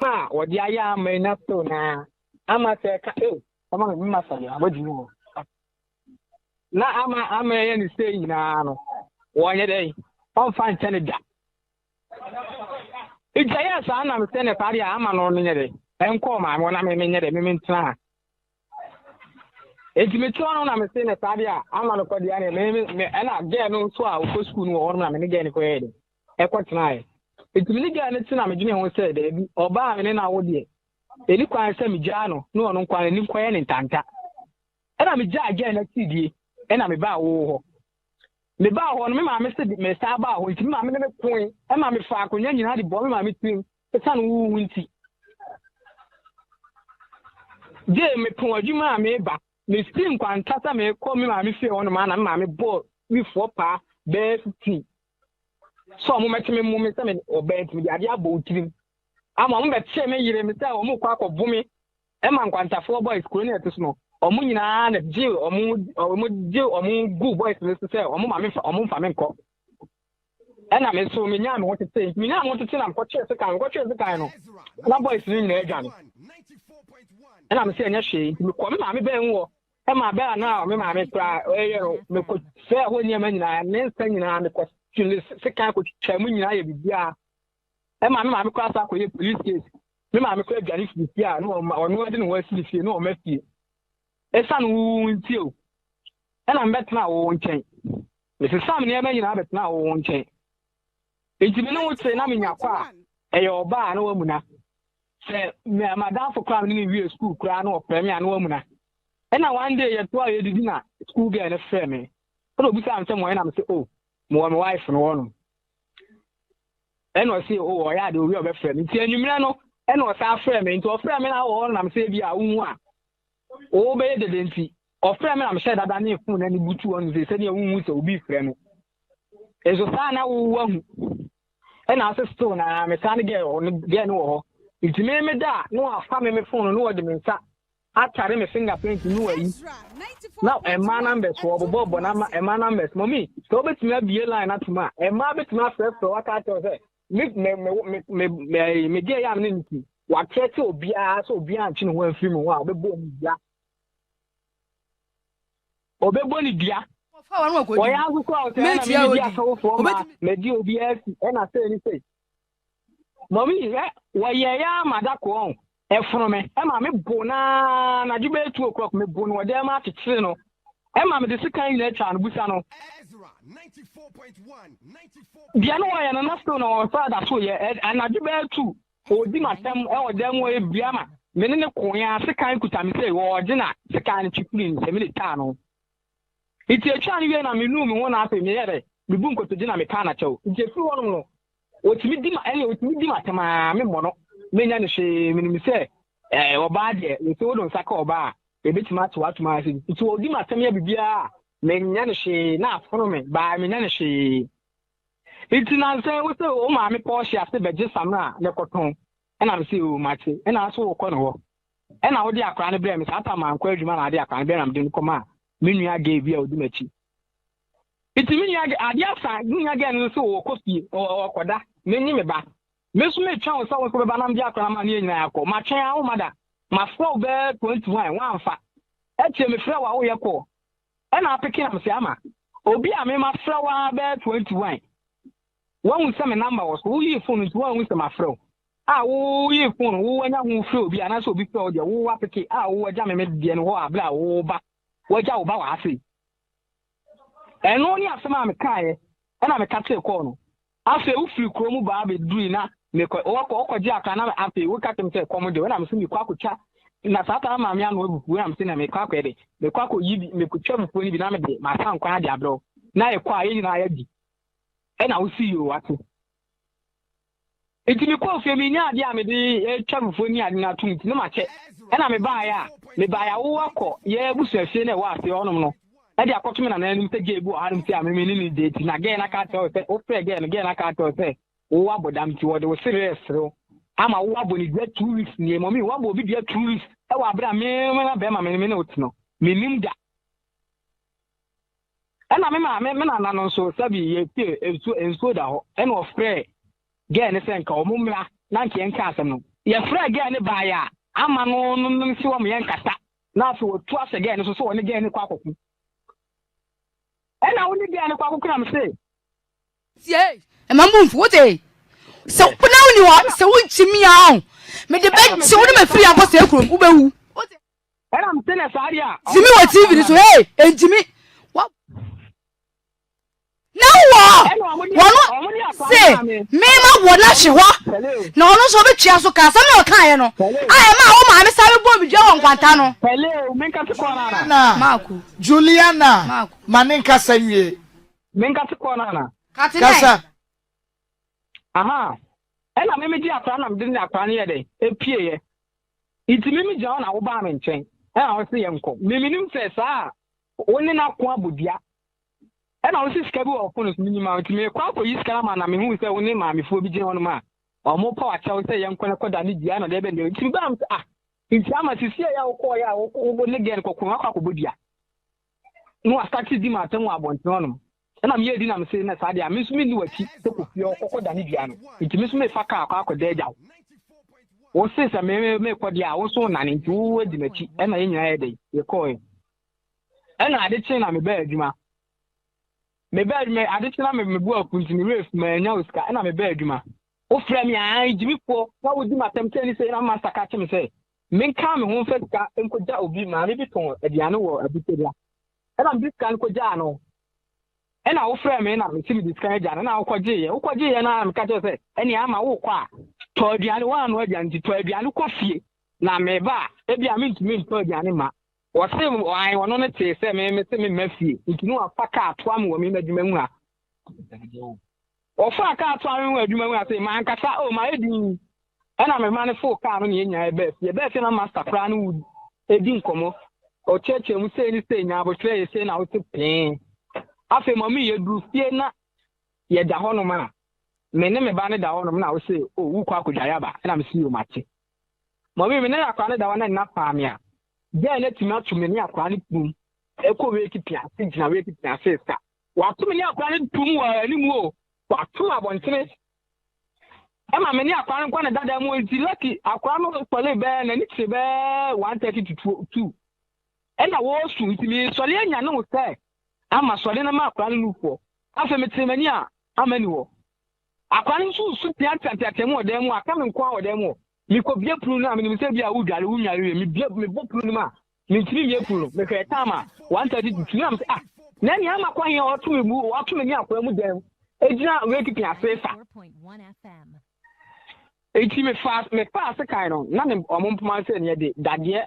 ma o dia ya me na so na ama se ka ama me masaya abodi wo na ama ye ni sei na no wonye dey on fan Canada ijaya sa na me se ne pari ama no no nyede enko ma mo na me nyede me ntra ejimetono na me se ne pari ama no kodi ane me na ge no so a ko school no wo na me ne ge ne ko yede e ko tnae ejimini ge ne tina me dwene ho se de bi oba me na wo de eni kwan se me gya no no no kwan ni kwan ne ntanta na me gya ge na tidie na me ba wo ho me ba ho no me ma me se me sa ba ho ntimi ma me ne koin ma me fa akonya nyina de bo me ma me tim e san wu nti je me pon adwuma me ba me steam kwanta sa me ko me ma me fe ho no ma na me ma me bo we for pa be 15 so mo metime mo me se me obet me ade abo tirim ama mo be che me yire me se o mo kwa akọbu me e ma nkwanta for boys Culinary to no omo nyina na je omo good boys me se omo ma me fa me nko e na me so me nya me wotete me nya me wotete na nko che se kan no na boys ni na agya me e na me se nya hwe me ko me ma me be nwo e ma be na me ma me tra me ko se ho nyama nyina ne nsa nyina me ko se kan ko chamu nyina ye bibia e ma me ko asa ko ye police case me ma me ko adware fifia no ono de no wasi fie no o mafie e san wu nti o e na mbetna wo nchen me se sam ne e ma nyina betna wo nchen enti me no wote na me nyakwa e ye oba na wamuna se me madam for crime ni wi school kura na o premier na wamuna e na one day ye to a ye didi na school girl na frɛ me o bi sam se mo na me se oh mo my wife no wono eno say oh ya de owi obefrɛ me ti anwumira no eno sa frɛ me nti o frɛ me na wo na me say bi a wu a o be de nti o frɛ me na me hyɛ dada na efu na ni butu on say ne wu se obi frɛ no ezo sa na wu ahu ena ase sto na me san ge o ge no ho nti me da no afa me phone no de me nsa atare me fingerprint no ayi now e man numbers wo bobo na e man numbers mommy so betimi abie line atuma e ma betimi afrɛ waka to say me ge ya me nti wa trete obi a so obi a nchi no ho afiri mu wa obebo ni dia obebo ni dia o ya azu ko o say na me dia so fo ma me di obi asi e na say ni say mommy wa ye ya madako e funu me e ma me bo na djube 2 o'clock me bo no de ma tete no e ma me de sikan na cha no busa no Ezra 94.1 bia no ya na sto no fa da so ye na djube 2 o di matem e o dem wo e bia ma me ne ko ya sikan kuta me say wo na sikan chipulin se me de ta no iti e cha ni we na me nu me wona afa me yere me bu nkoto di na me ka na chew iti e fi wo no o timi di ma otimi di matem a me mo no menya ne hwe minim se oba de nti wo don saka oba e betima to atuma ase nti odi matem ya bibia menya ne hwe na afono me ba menya ne hwe nti na se wo se o ma me Porsche ase beje samra ne koton e na me se o mache e na so wo ko no ho e na wo di akra ne bre me sata ma nkwa adwuma na ade akra ne bre na me de nkoma menu aga bia odi machi nti menu aga ade afa menu aga no so wo kofi o koda menyi me ba mesu me twa wo sawo ko be banam dia akra ma ne nyina yakọ ma twen awo mada ma fro be 21 wan fa etie me fra wa wo yekọ e na apeke na me se ama obi a me ma fra wa be 21 won se me number wo so wo yi phone nti won se ma fra a wo yi phone wo anya hu fra obi ana so obi fra o de wo apeke a wo agya me de no ho abla wo ba wo agya wo ba wa ase eno ni asema me kae e na me ka te ko no afi ufiri kromu ba be dui na me ko okoji aka na afi wo ka temse komode we na me simi kwa kucha na sata ma me anu ebufu na me sina me kwa kwede me kwa ko yi me kucha mfu ni bi na me de ma san kwa de abro na e kwa yi na ya di e na wo si yo ate enti me kwa ofe me nya ade a me de e twa mfu ni ade na tumti na ma che e na me ba ya wo akọ ye busu afie na wa ase onom no edi akọtumi na nanim te gebu harum ti ameme ni date na ge na ka tell say o free ge na ka tell say wo abodam ti wo de wo serious ro ama wo aboni dua 2 weeks ni mo mi wo abo bi dua 2 weeks e wa abra me na be ma me na otino me nim da e na me na no so sabi ye tie enso da ho e na o free ge ne se nka o mumra na nke nka asem no Your friend again by ya. I'm an own see what me and Kata. Now for twice again, so again in Kwaku. And I only get a Kwaku come say. Yay, and my move, what day? So now you are so which me on. May the bed so them free about the room. And I'm saying, Sadia. Jimmy, what TV is way, and Jimmy. What? No, say, Mema, what not she what? No, no, so much as so can some no kind. I am my Mr. Bobby John Guantano. Hello, Minka Marco, Juliana, Maninka Sanye, Minka Corner. Casa. Aha. And I'm a dear plan, I'm doing a plan here day. A PA. It's Mimi John, our barman chain. And I was the uncle. Mimi says, only now Kwabudia. And I was a schedule of opponents minimum to me a crowd for you, Scaraman. I mean, who is the only man before we on ma. Or more power, shall say, young Konakoda, Diana, they been doing two bumps. Ah, in Sama, to see our choir or again, Kokubudia. No, I started him at one. And I'm here, I'm saying that I miss me do a cheap to your Danidiano. It miss me for car, dead out. What says I may make what they are also nanning to Dimechi, and I in your head, your coin. And I did say I'm a bad, Juma. Maybe I did say I'm a work with me, my nose, and I'm a bad, Juma. Oh, Frammy, I, Jimmy, what would you attempt to say? I must catch him say. Men come home first, and could that be my little at the annual or a bit. And I'm this kind of Jano. And I'll frame in, I'm seeing this kind of and I'll call J. And I'm catching say, any ama walk. Told the other one, where the anti 12 the coffee. Now, maybe I mean to mean told the anima. Or say, I want to say, me, Murphy. If you know a packer, one woman, Medimena. Or Faka, one woman, say, my Kasa, oh, my Eddie. And I'm a man for coming in your best. Your best and a master plan would a dinkomo. Or church, and we say anything, I will say, saying I was to pain. After mommy, you do fear not yet the honor. My name is Banner down now say, oh, who quack Jayaba, and I'm see you matching. Mommy, when I found that one and not Pamia. Then let him out to many a chronic boom. Echo wake it, thinking I wake it, and say, what too many a chronic boom or any more? What two are one finish? Am I many a chronic one that I'm going to lucky? A chronic for a bear and it's a bear 130 to 2. And I was to me, so I know, say. I'm a solid amount of look for. After Metimania, I'm anywhere. According to Supiat at them, I come and call them. You could be a pruna, I mean, say, I would get me book pruna. Me 3 years pruna, make a tama, 130 to 2. Ah, then I'm acquiring or to remove or to many of them. It's not waking a safer. 4.1 FM. 18 fast, make fast a kind of none of Montmartre that year.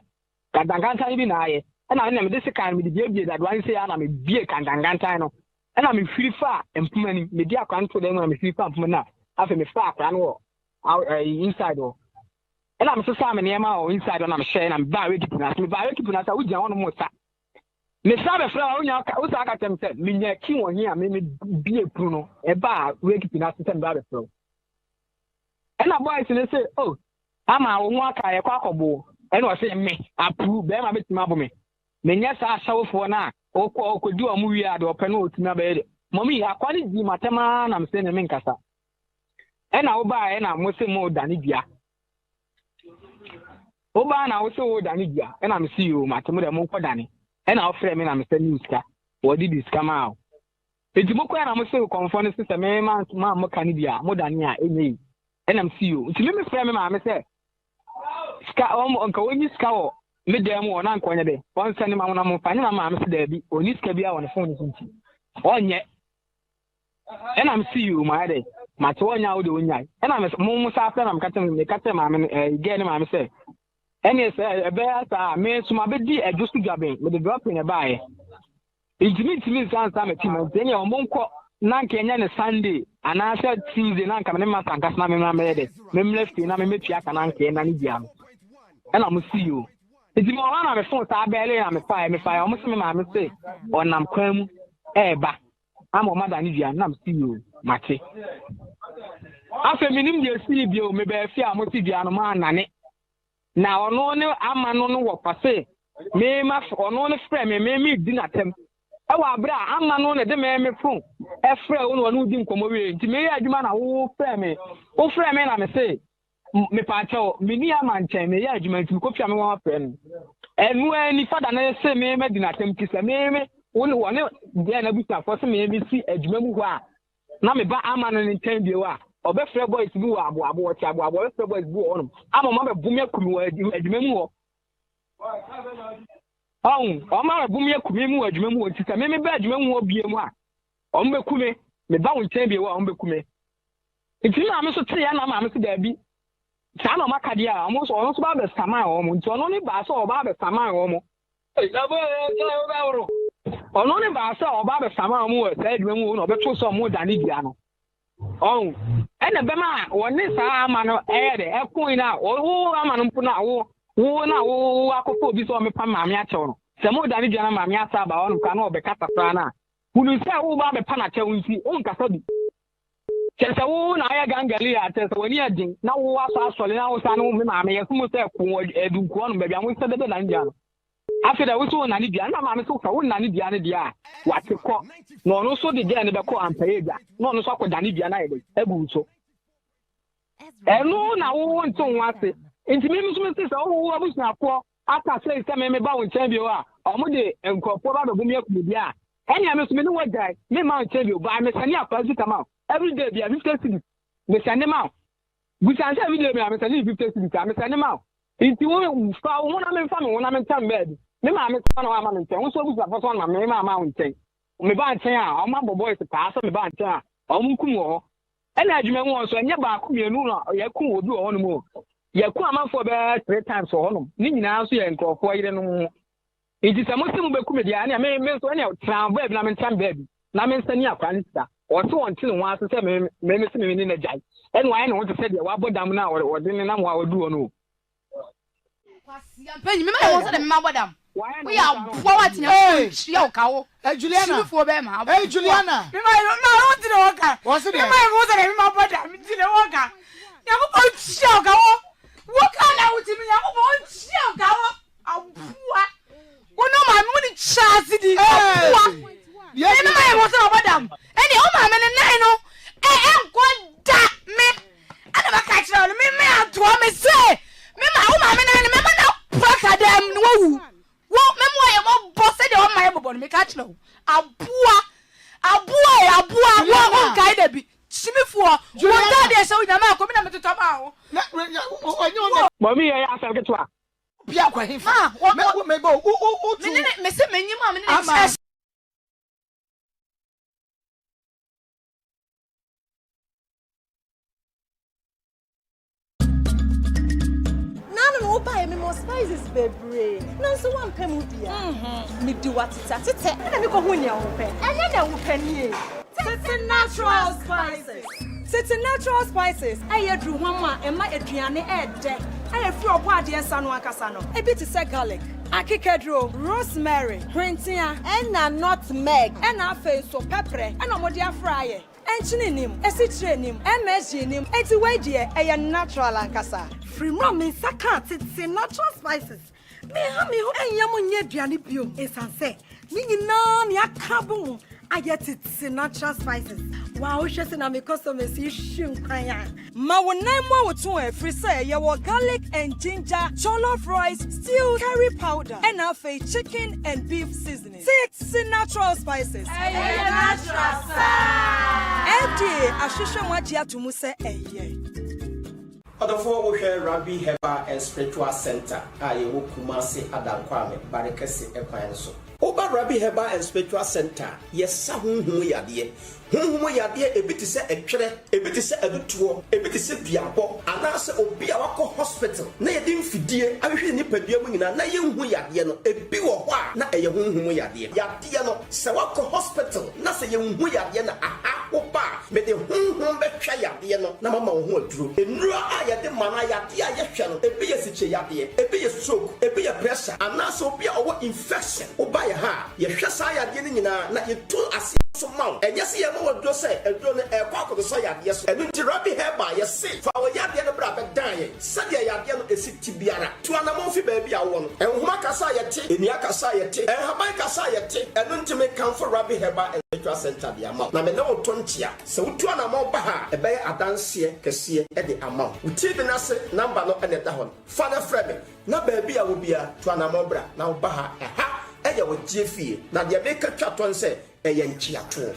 Kadanganta even I. And I never this kind of behavior that one say I'm a beer Kandangantano. And I'm free far and many media control them. I'm free far from now. After me far, out inside. And I'm so Simon Yama or inside when I'm sharing. I'm very keeping us. Very keeping us. I would want more. Miss Sabbath, who's I got them said, Minya King on here, maybe be a pruno, a bar, waking us to send Barry Pro. And a boy say, oh, I'm a walk a cockable. And I say, me, I prove them a bit more me. Menya sa show for na o could do a movie ad or penalty na bed. Mommy, I quality matema and I'm saying a minkasa. And I'll buy and I'm mostly more than India. Oba and I also more than India. And I'm see you, Matamuda Mokodani. And I'll frame and I'm saying Niska. What did this come out? It's Moko and I'm also confounded sister, man, Mamma Canidia, more than ya, and I'm see you. It's me frame, I say. Uncle, when you scour. Midday more than one day. One sending my own finding my mamma's baby, or this can be on the phone. On yet. And I'm see you, my day. My 2 now doing that. And I'm almost after I'm cutting the cutter, mamma, again, mamma say. And yes, a bear, may some of it a just jobbing with the drop in a buy. It means to me, sounds I'm a team, and then your monko, Nankan Sunday, and I said Tuesday, Nankan, and Casnam, Mem left in Amitia, and Anke, and Anidiam. And I'm see you. It's more on a phone, I barely am a fire, almost my mistake, or I'm creme, back. I'm a mother, and I'm see you, Mate. After meaning you see you, maybe I fear Motiviano man, now, no, I'm a no what I say. May my or no friend may me dinner attempt. Oh, I'm a no, the man me phone. A friend who didn't come away to me, I demand a whole friend me. Oh, friend, I'm a say. me pacho mini amanchen me ya adwuma me Kofi am wan friend enu ani fada na se me di na tem kisa me woni dia na busa for se me si adwuma mu ho a na me ba ama no nten bi wa obefre boys bi wa abo ti abo obefre boys bi wo no ama ma be bumi akumi wa adwuma mu ho o ma be bumi akumi mu adwuma mu ho ti se me ba adwuma mu ho bie mu a o mbe kume me ba wo nten bi wa o mbe kume nti na me so te ya na ma me so da bi Sana makadia, almost almost about the summer almost. Only Bassa or Baba Sama almost. Only Bassa or Baba Sama more said when we will bet some more than Indiano. Oh, and the Bema, one is a man of air, a coin out, or a man put out, who now Akufo be so me Pamamiaton. Some more than Indiana Mamia Saba on Cano Becatafrana. Who will say, oh, Baba Panacha will see, oh, Casodi. Chesa wo na ya gangali ya chesa woni adin na wo aso asole na wo sanu me ma me yekumo se ko edu ko no bia wo se bebe na ndia no afi da wo so na ni dia na ma me so ka wo na ni dia ne dia wa te ko no no so de dia ne be ko ampaye dia no no so akoda ni dia na ye ebu so enu na wo nto nwa se enti me so me se wo abusna ko aka se me ba wo nchen bi wa o mo de enkofo ba do bumi akudi dia enya me so me no wo jai me ma nchen bi ba me sani akwazi kama every day be 50 cities. Me send them out. We can say every day me send 50 cities. Me send them out. If you want to me family, want me time bed. Me ma me son o ma me ten. So we for son me ma ten. Me ba ten a, o ma boy se pass me ba ten a. O mu kum wo. E na adwuma mu so nya ba ku mienu no ye ku obi wo no mu. Ye ku amanfo be 3 times wo no. Ni nyina so ye nkrofo yire no. Enti se mo se mu be ku me dia na me so na tran bed na me ten bed. Na me nsani akwanista. Oto until one say me ni na jai. And why no to say the wabo dam na or din na wa odu no. Penny me ma say the ma bodam. We are forward in your cow. Hey Juliana. Hey Juliana. Me ma want to work. What's it? Me ma want to ma bodam. Me to work. Ya go show cow. What can I with me? Ya go show cow. Abua. Wono ma me ni chance di. Abua. Yes, me ma want to bodam. Any oh my man and no, go that me. I never catch on me and me say, me my oh my man and me now prack them no. What me why boss said on my body me catch no. Abua, what kind be. See me for what that is so na ma come na me to tama. Mommy I ask get to. Bia kwa him. Me go. Me say me nyima me buy me more spices, baby. No, so one pemudia. Me do what it's at. And me go when you open. And then I open here. It's natural spices. It's natural spices. I do one and my Adriane Ed. I feel a party and Sanwa Casano. A bit is garlic. Akikadro, rosemary, printia, and nutmeg, and our face so pepper, and a modia fryer. Enchinim, esitrenim, MSGnim, etiwadia, a natural Lancasa. Free mommy, sakat, it's natural spices. Me, who and yamunya dianipio, is say. Me, ya carbon. I get it's natural spices. Wow, she's in a customers issue. Ma one name more to free say your garlic and ginger, jollof rice, stewed curry powder, and a chicken and beef seasoning. It's natural spices. Natural FDA, Ashisha Majia to Musa Odofour Oshe Rabbi Heba and Spiritual Center, Ayewo Kumasi Adankwame, Barekesi Ekwanso. Oba Rabbi Heba and Spiritual Center, yes, Sahun Yadie. Whom yadie ebiti se etwere ebiti se adutuo ebiti se biabo anase obi awako hospital na yedi mfidie ahwe ni padua mu nyina na yenhu yadie no ebi wo ho a na eye honhum yadie no se wako hospital na se yenhu yadie na aha oba me de honhum betwa yadie no na mama wo ho aduro enuro a yede mana yadie a yehwe no ebi yesiche yadie ebi stroke ebi pressure anase obi a owo infection oba ye ha yehwe sa yadie ni nyina na yetu ase so ma enyese ye what do say? A drone a quack of the soya, yes, and into Rabbi Heba, yes, say, for our yard and brother dying. Sadia Yadian is Tibiana, to an amofi baby I won, and Humakasayati, in Yakasayati, and Hamakasayati, and then to make come for Rabbi Heba and Spiritual Center, the amount. Now, no, wontia se wotu anamon ba ha ebe adanse kese e de ama uti bi na se number no ene da hon fa na frɛ me na ba bi a wo bia tu anamon bra na wo ba ha ha eye wo tie fie na de be ka twa ton se eye nchiato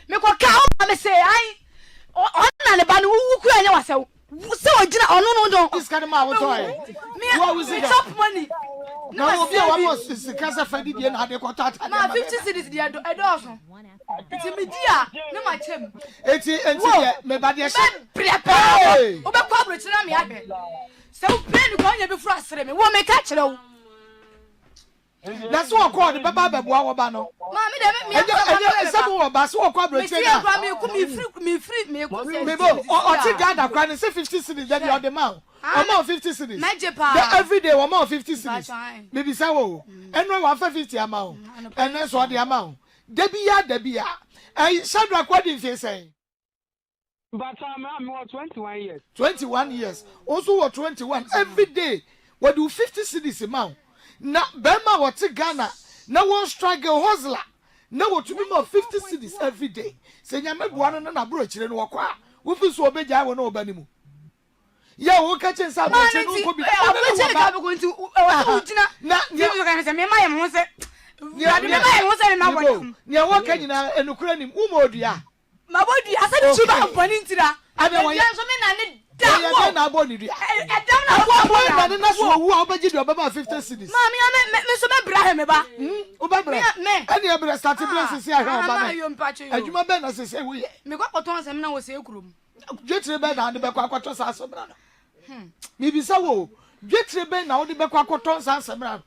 me ko ka o me say ai on na le ba no wu ku anya wase se o gina ono no don this kind of man what toy what was it top money no obi a wa sika sa fadi die na de ko tata na 50 cedis de edo so ti me dia ne ma chem enti me ba de she prepare o be ko abro chira me abe se o pray ko anya be furu asere me wo me ka chira wo that's what called the baba beboa wo ba no mama de me sebu wo ba so wo kwa broche na me free me ko say me bo o ti gada kwa ni say 50 cedis then you the man o ma 50 cedis every day o ma 50 cedis maybe say wo enro 150 amount and then so the amount debia Shatta Wale in face say but I'm 21 years 21 years also 21 every day we do 50 cedis amount na bema what Ghana na one struggle hustler na what to be more 50 cedis every day say nyame boa no na bro chire no wakwa wo fi so obeja wo na obani mu ya wo ka chen sa bro chire no ko bi ka be ko nti o gina na ni so ka say me ma yem ho se ya me ma yem ho se na wani ni wo ka nyina enukura nim wo ma odua ma bodi asa chi ba bani ntira abe wo ya so me na ne ya na boni dua edam na wo na so wo a obeji do baba 50 cedis mama me so me bra me ba o ba bra ani e bra start place si ahwa ba na adwuma be na sese wo ye me kwa koton asem na wo se ekurom dwetire be na de be kwa kwato sa asebra no mi bi sa wo dwetire be na wo de be kwa kwato sa asebra no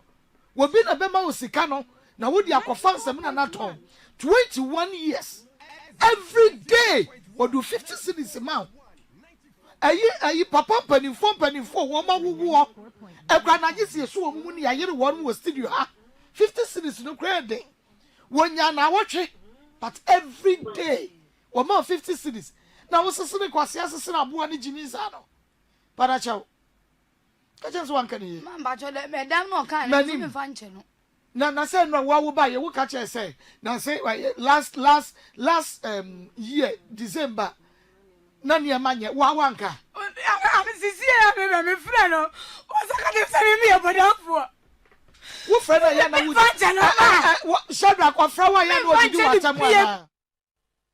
wo bi na be ma wo sika no na wo di akofa asem na ton 21 years every day wo do 50 cedis amount ayi papa panifo wo ma wuwo ekwa na gisi so wo mu ni ayere won wo studio ha 50 cedis no credit wonya na wotwe but every day wo ma 50 cedis na wo sesene kwase asese na boa ni jinisa no para chawo ka chen so wanka ni ma ba cho le medam no kan ni me fa nche no na say no wo ba ye wo ka che say na say last year December na ni amanye wa wanka sisi ya me friend no o saka de say me e bodafo wo friend ya na wo Shatta kwa fra wa ya no odi watam wa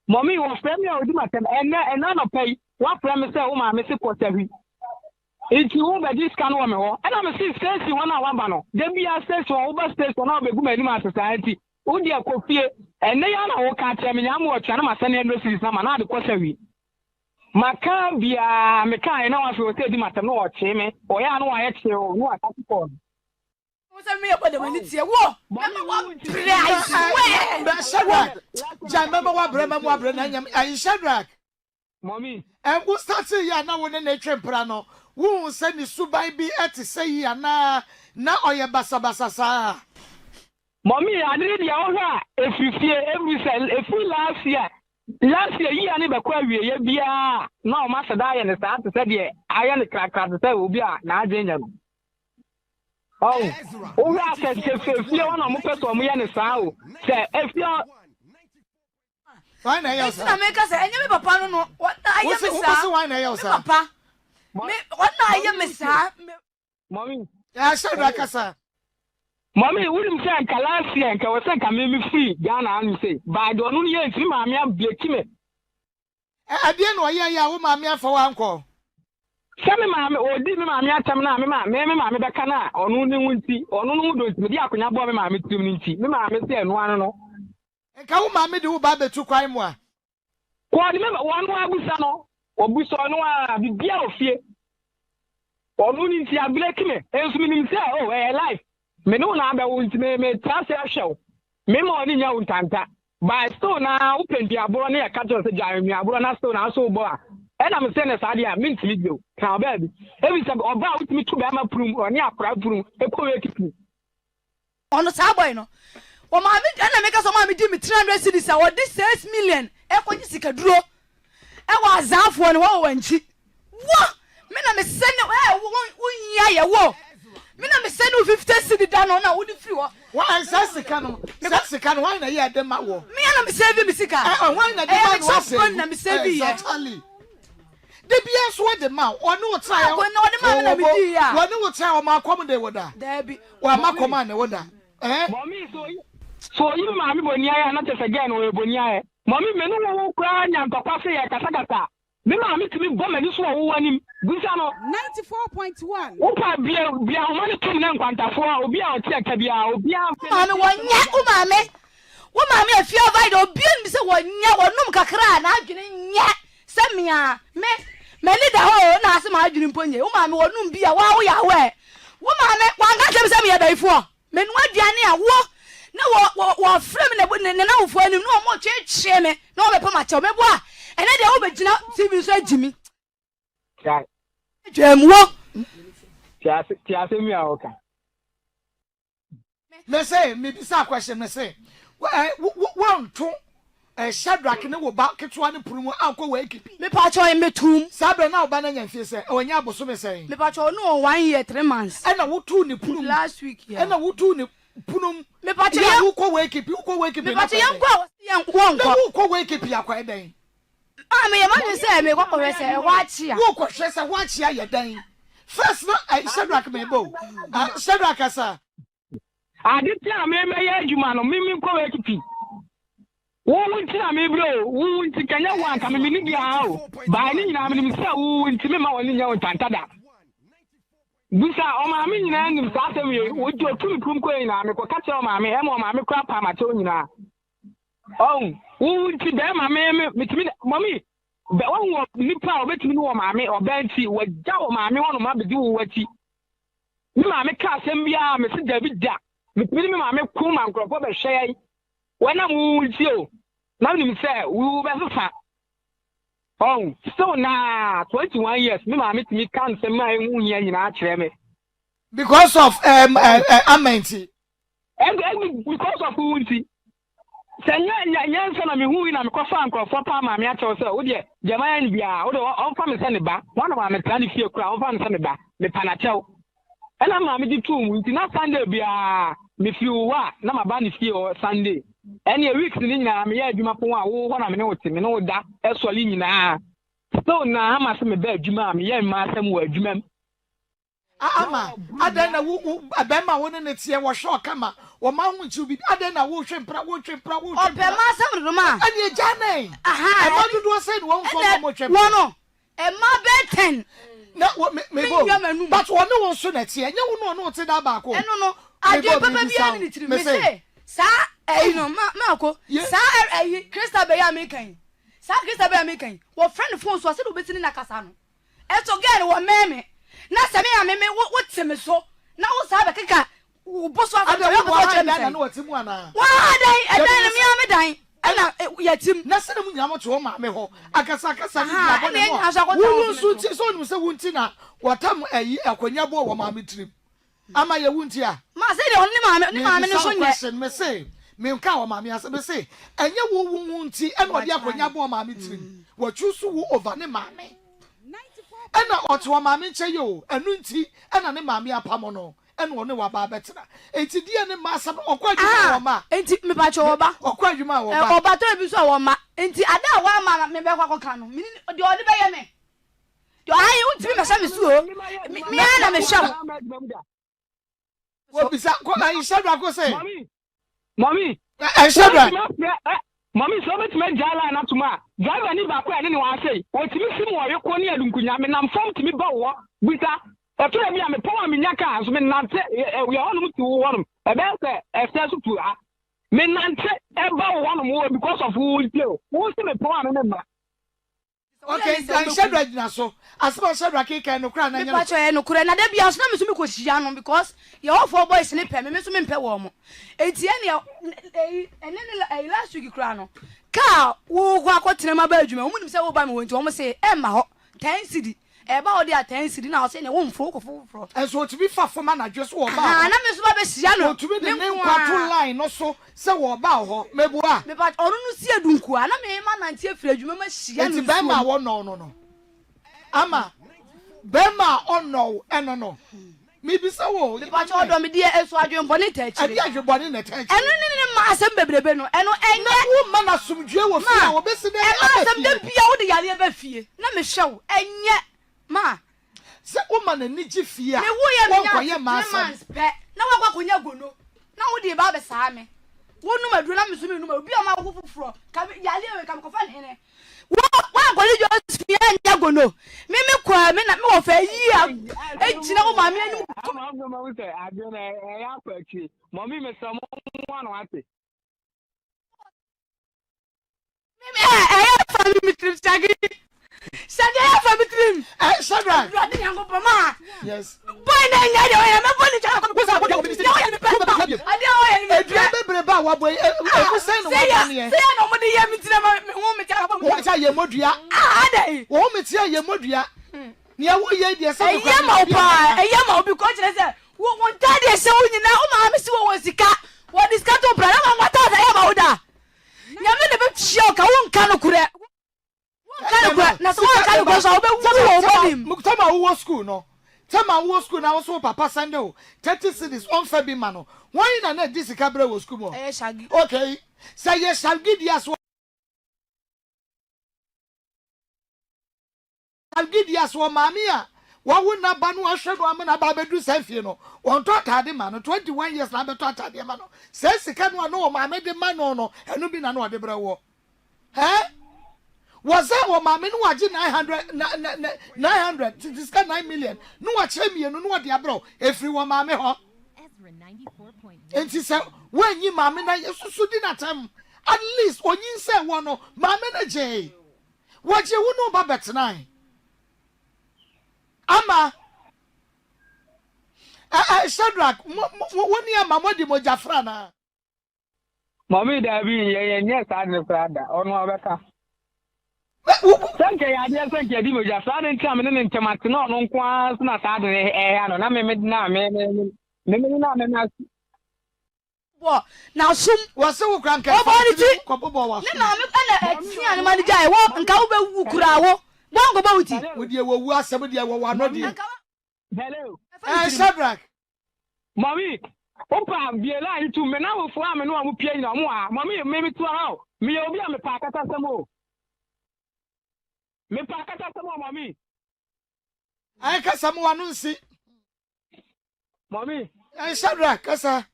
mommy wo friend me odi matem ena no pay wa friend me say wo ma me se Kotavi enti wo be dis kan wo me ho ena me see station won na wa ba no de bia station wo ba station na obegu mani ma society wo di akofie ene ya na wo ka tell me nyam wo twa na ma sane no series na ma na de Kotavi maka bia me kan na wa so te di matem no wo che me o ya no wa ye che o no aka ko mo se me e bode mani tie wo me wa price we Shatta ja me wa bre na nyam ai Shatta mommy wo start ya na wo ne na twempra no wo se ni subai bi eti say ya na oye basabasa sa mommy adiri dia wo ha efifie every last year yi ani be kwa wie ye bia na o ma sada ye ne sa te se de aye ne krakra te se obi a na agenya no o ra se fie wona mo peso mo ye ne sa o se efie why na yo sa na me ka se enye me papa no no aye me sa why na yo sa papa me wona aye me sa mommy ya Shatta kasa mommy wulim say an kalasi an ka wose ka me free Ghana anu say by do no ye nti ma me abeki me ade no ye ya wo ma me afa wa nko se me ma me odi me ma me atam na me ma me beka na onu ni wunti onu no do nti me di akonya bo me ma me tim ni nti me ma me say enu anu no ka wo ma me de wo ba betu kwan mu a ko di me wonu abusa no obuso no a bibia ofie onu ni nti ableki me ensu me ni say oh life me no na be wunti me trust show me mo ni nya untanta by store na open di aboro na ya ka to se jan mi aboro na store na so bo a e na me say na sa dia mint video ka ba bi e bi se oba utimi tu ba ma prum oni akra prum e ko we kipu ono sa boy no o ma me na make so ma me di me 300 cedis a wo di 6 million e konyi sikaduro e wa azafo ne wo wanchi wo me na me send wo nya ye wo me na me send 50 cedis da no na wo di free wo why sasika no why na ye dem ma wo me na me save me sika why na dem ma wo save na me save ye exactly de bia so de ma onu wo try wo na de ma na me di ya wo wo try o ma kom de woda da bi wo ma kom na woda mommy so you ma mi bonia ya na tese again wo bonia e mommy me no wo kra nya ntokwa se ya kasa me ma mi timi bo mani so wo wanim busa no 94.1 wo pa bia wo mani tum na nkwantafo a obi a o tie ka bia obi a ma me wonya wo ma me afia vai obi an mi se wonya wonum kakra na adwene nya se mia me ni da ho na ase ma adwene mponye wo ma me wonum bia wa wo ya we wo ma me wanga tem se me ya daifo me no aduane a wo na wo frem na na wo fo anim no mo twetwe me na wo be pa ma che me bo a ene de wo be gina TV so agimi ya jemwo tiase mi a oka me say me bisa question me say won to Shadrack ne wo ba ketwa ne purumu akọ we kipi me pa cho metum sabe na oba na nyamfie se onya aboso me say me pa cho no 1 year 3 months na wo tu ne purum last week yeah na wo tu ne punum me pa cho ya wo ko we kipi me pa cho yankwa wo ko we kipi akwa den me yama say me ko we say wa chi a wo ko hwe say wa chi a ye den first no Shadrack me bo Shadrack asa adipia me ya adwuma no mimi ko we kipi wo wunti na me bro wo wunti kanya wa ka me ni bia o ba ni nyina me ni se wo wunti me ma woni nya o tantada busa o ma me nyina ni sa asem ye wo jo tumi kum ko nyina me ko ka che o ma me e mo ma me kra pa ma che o nyina wo wunti da ma me timi mami be wo nipa o betimi wo ma me o banti wo ja o ma me wono ma be di wo wati ni ma me ka asem bia me se David da me timi me ma me ku ma nkrofo be hwe when I'm with you, now you say, we will be fat. Oh, so now 21 years, me can't say my own year in actually. Because of Auntie. Because of Auntie. Say, yeah, son of me who in a coffin for Palma, me at yourself. Oh, dear, Jamaian Bia, all from the Senebar, one of my planning for crowd from Senebar, the Panatel. And I'm a bit too, we did not Sunday Bia, if you were, not my bandy for Sunday. Any weeks in me adwuma pon a wo na me no te me no da esole nyina so na ama se me ba adwuma me ye ma asem wo adwuma ama adan na wo abema wo ne tie wo hwe okama wo ma hu nchi bi adan na wo hwempra ope ma asem do ma ani ejane aha e ma dudu say wo mfo mo hwempra wo no e ma be 10 na me go but wo ne wo so na tie nya wo no te da ba ko eno no ade papa bia ni tiri me say sa no Mako sa Crystal be ya mekan sa Crystal be ya mekan wo friend phone so say do betini na kasa no eto girl wo meme na se me ya meme wo teme so na wo sa be keka wo boso afa do wo boso na na wo timu ana wa dan me ya me dan ana ya tim na se mu nyamo to ma me ho akasa ni na bo ne ho wo su ti so nu se wunti na wotam akonya bo wo ma me trim ama ye wunti a ma se de oni ma me no so nye me say me nka wo maami ase be say enye wo wunti e no de akonya bo maami tirim wo chusu wo over ne maami e na oto wo maami nche yo enu nti e na ne maami apamo no e no ne wa ba betena enti die ne ma asam okwadwuma wo ma enti me ba cho wo ba okwadwuma wo ba oba to bi so wo ma enti ada wa ma me be kwa ka no de odi be ye me do ayi unti me sha me su o me na me sha wo bisa ko ayi Shadrack ko say Mommy, Shadrack. Mommy, so much me jala na tuma. Jala ni ba kwa ni wa say. O ti mi simu wo yeko ni adunkunya me nam fom ti mi ba wo. Bisa. E to mi am power mi nyaka so me nante we on mu ti wo no. E be se e se so tu a. Me nante e ba wo no mo because of who you play. Who si me power no me. Okay, then Shadrack na so. Asma Shadrack ke no kra na nya. Me pa cho e no kra na da bia so na me so me ko hia no because your all four boys ni pe me so me mpe wo mo. Enti ene last week kra no. Ka wo kwa kwotene ma ba adwuma. Wo nim se wo ba me wonti wo mo say e ma ho 10 cedi. Eba odi atensi na o se ne wo mfo kofo. Enso to be fa forma na dwe so wo ba. Ah na me so ba be hia no. To be the name kwato line no so se wo ba ho meboa. Me ba onu no si adunku a na me ma nante afiri adwuma ma hia no. Enti ba ma wo no. Ama Bema ono eno no. Me bisa wo. Me ba cho do me die eso adwembo ne tachi. Ade adwembo ne tachi. Eno ne ma asem bebrebe no. Eno enye. Na wo ma na sumdwe wo fie wo besi ne. Eno asem de bia wo de yale ba fie. Na me hwe wo enye. Ma. Se wo ma na ni gi fie a. Me wo ye me koye ma asem. Na wo kwakonya gono. Na wo de ba be saa me. Wo numa duro na me so me numa obi o ma wo fufuro. Ka yale we ka me kofa ne ne. Wa kwali just fie nya gono. Me kwa me na me wo fa yi a ejina wo ma me anim. I'm going to say, I don't know, Mommy, Miss Someone ate. Family trip, Shaggy. Shaggy, family trip. Shatta. Yes. Boy, I'm a bunny child. Nia wo ye de se ko ma pa eyama obi ko kire se wo ntade se wo nyina o ma me se wo sika wo diska to bra na ma ta eyama oda nya me ne be tshio ka wo nka no kure na so nka no so obe wo Obinim mukutama wo school no tama wo school na wo so papa sande o 30 cities on fa bi ma no won na disika bra wo school mo Shaggy okay say ye Shaggy dia so Algidias wo mamia wa wona ba no ahwedo amena ba bedu sanfie no won to atade ma no 21 years na beto atade ma no se sika no no mame de ma no enu bi na no de bra wo was that wo mame no waje 900 this ka 9 million no wa chemie no de abro efri wo mame ho Ezra 94.1 enti se wanyi mame na yesusu di na tam at least onyin se wo no mame na je waje wo no ba bet9 Ama Shadrach woni ama modi mojafra na Mommy Dabi ye sad ne frada ono abeka Sanke ya dia sanke di mojafra ne ntia me ne ntemate no no kwa na sad ne ya no na me na me na wo na sum wo se wo kranka ko bobo wa na me na etia ne mani jai wo nka wo be wu kura wo Bongo bauti. Wodi wo wu asem dia wo wa no die. Hello. Shadrach. Mommy, opa biela itu me na wo fo ame no amu pie na mo a. Mommy me tu ha. Me obi a me pa kata samo. Me pa kata samo mommy. Ai ka samo anu nsi. Mommy. Shadrach kasa.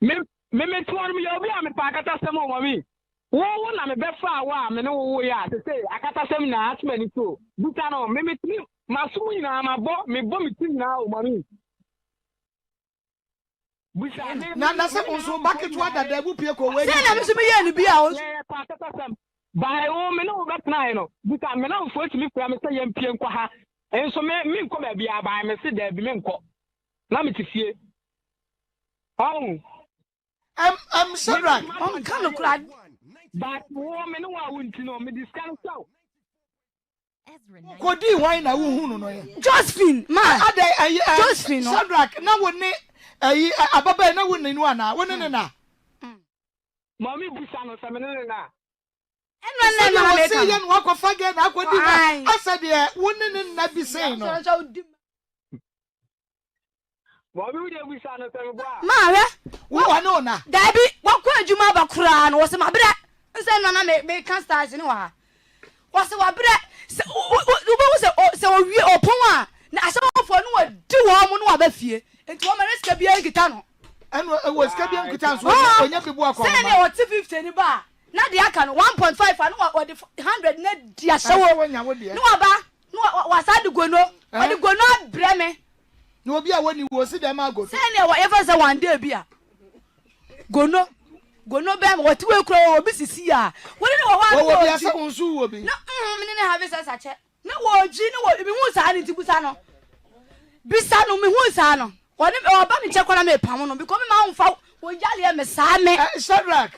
Me tu anu me obi a me pa kata samo mommy. Wo na me befa wa me no wo ya te say akata sem na atmani to buta no me masu nyina ma bo me tim na o mami buta na se so bucket wa dada bu pie ko we se na me so me ye ni bia o pa akata sem ba o me no bet na no buta me na fo timi kura me se ye mpie nkwa ha enso me nkọ ba bia ba me se da bi me nkọ na me tifie Shadrach on kan kura But woman who I wouldn't know me this kind of so. Kodi why na wo hunu no ye. Josephine, man. Josephine. Shadrach na woni ababa na woni nu ana woni ne na. Mommy busa no se me ne na. Eno na me say ye no akofa ge na akodi na. Asa de woni ne na bi say no. Mommy we dey busa no se me bra. Ma we. Wo wa no na. Dabi, wa kwa adwuma ba kura no wo se ma bra. Nse no na me kan stars ni wa. Wo se wa bra. Se o wie opon a na asafo no wa di wo mo no wa ba fie. Enti wo ma risk bia nkita no. Eno e wo risk bia nkita so onya bibu akọ. Se ne o ti 50 ni ba. Na de aka no 1.5 and wa 100 na di asewo. No wa ba. No wa sa de gono. Wa de gono abre me. No obi a woni wo si dem ago. Se ne wa ever say one day bia. Gono be what we kro obi sisi a woni ne wo wa obi asa wonsu wo bi na me ne have sense che na wo ji ne wo mi hu sa ne tibusa no bisa no mi hu sa no woni oba me che kwana me pam no because me ma unfa wo yale me sa me Shadrach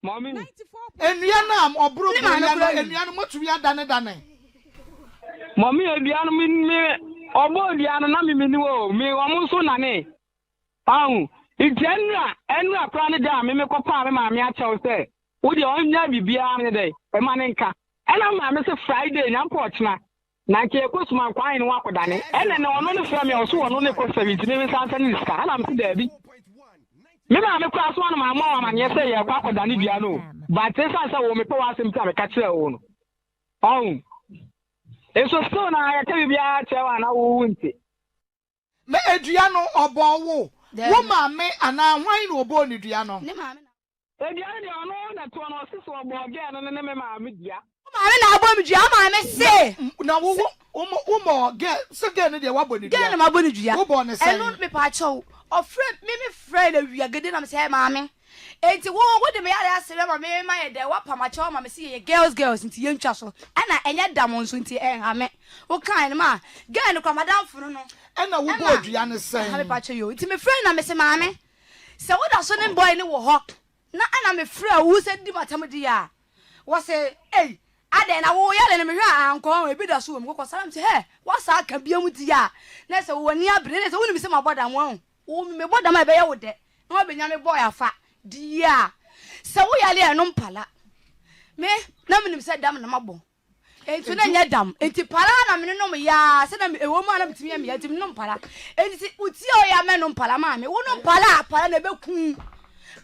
Mommy enua na obro bo ya no enua no motu ya dane Mommy aduano me obo aduano na me ni wo me omo so na ne. Ahu, enra kra ne da me kopa me ma me achew se. Wo de onya bibia me dey. E ma ne nka. Ena ma me se Friday nya porch na. Na ke ekosuma kwan ni wakoda ne. Ene ne ono ne fra me oso ono ne ko 70 me sansa ni ska. Ana me se da bi. Me ma me kwa so na ma ma ma nye se ye wakoda ne bia no. But sansa wo me pe wa asem ta me ka kire wo no. Ahu. Eso so na ya ke bibia chewa na wo nti. Me edua no obo wo. Wo ma me ana hwan no obo ni dua no. Ne ma me na. Edua ne ono na to no siso obo ge no ne me ma me dua. Ma me na abo me dua ma me se. Na wo mo ge se ge ne de wa bo ni dua. Ge na ma bo ni dua. Wo bo ne se. Eno me pa cho. O friend me friend awia gede na me se ma me. Enti wo de me yare asere ma me ma ye de wa pa ma cho ma me se ye girls nti ye ntwa so. Ana enye dam nso nti ha me. Wo kan ne ma. Ge ne kwa madam funu no. Ena wo bo dua ne se. Ha me pa cho yo. Nti me friend na me se ma me. Se wo da so ne boy ne wo ho. Na ana me friend wo se di matam di ya. Wo se eh ade na wo yale ne me hwa anko e bi da so wo ko salam se he wo sa aka biam di ya. Na se wo ni abre ne se wo ni me se ma boda mo. Wo me boda ma be ye wo de. Na wo be nya me boy afa. Dia se wo yale eno mpala me na me nim se dam na mabo enti na nya dam enti pala na me no ya se na ewo ma na bitimi ya me enti no mpala enti uti o ya me no mpala ma me wo no pala na be kun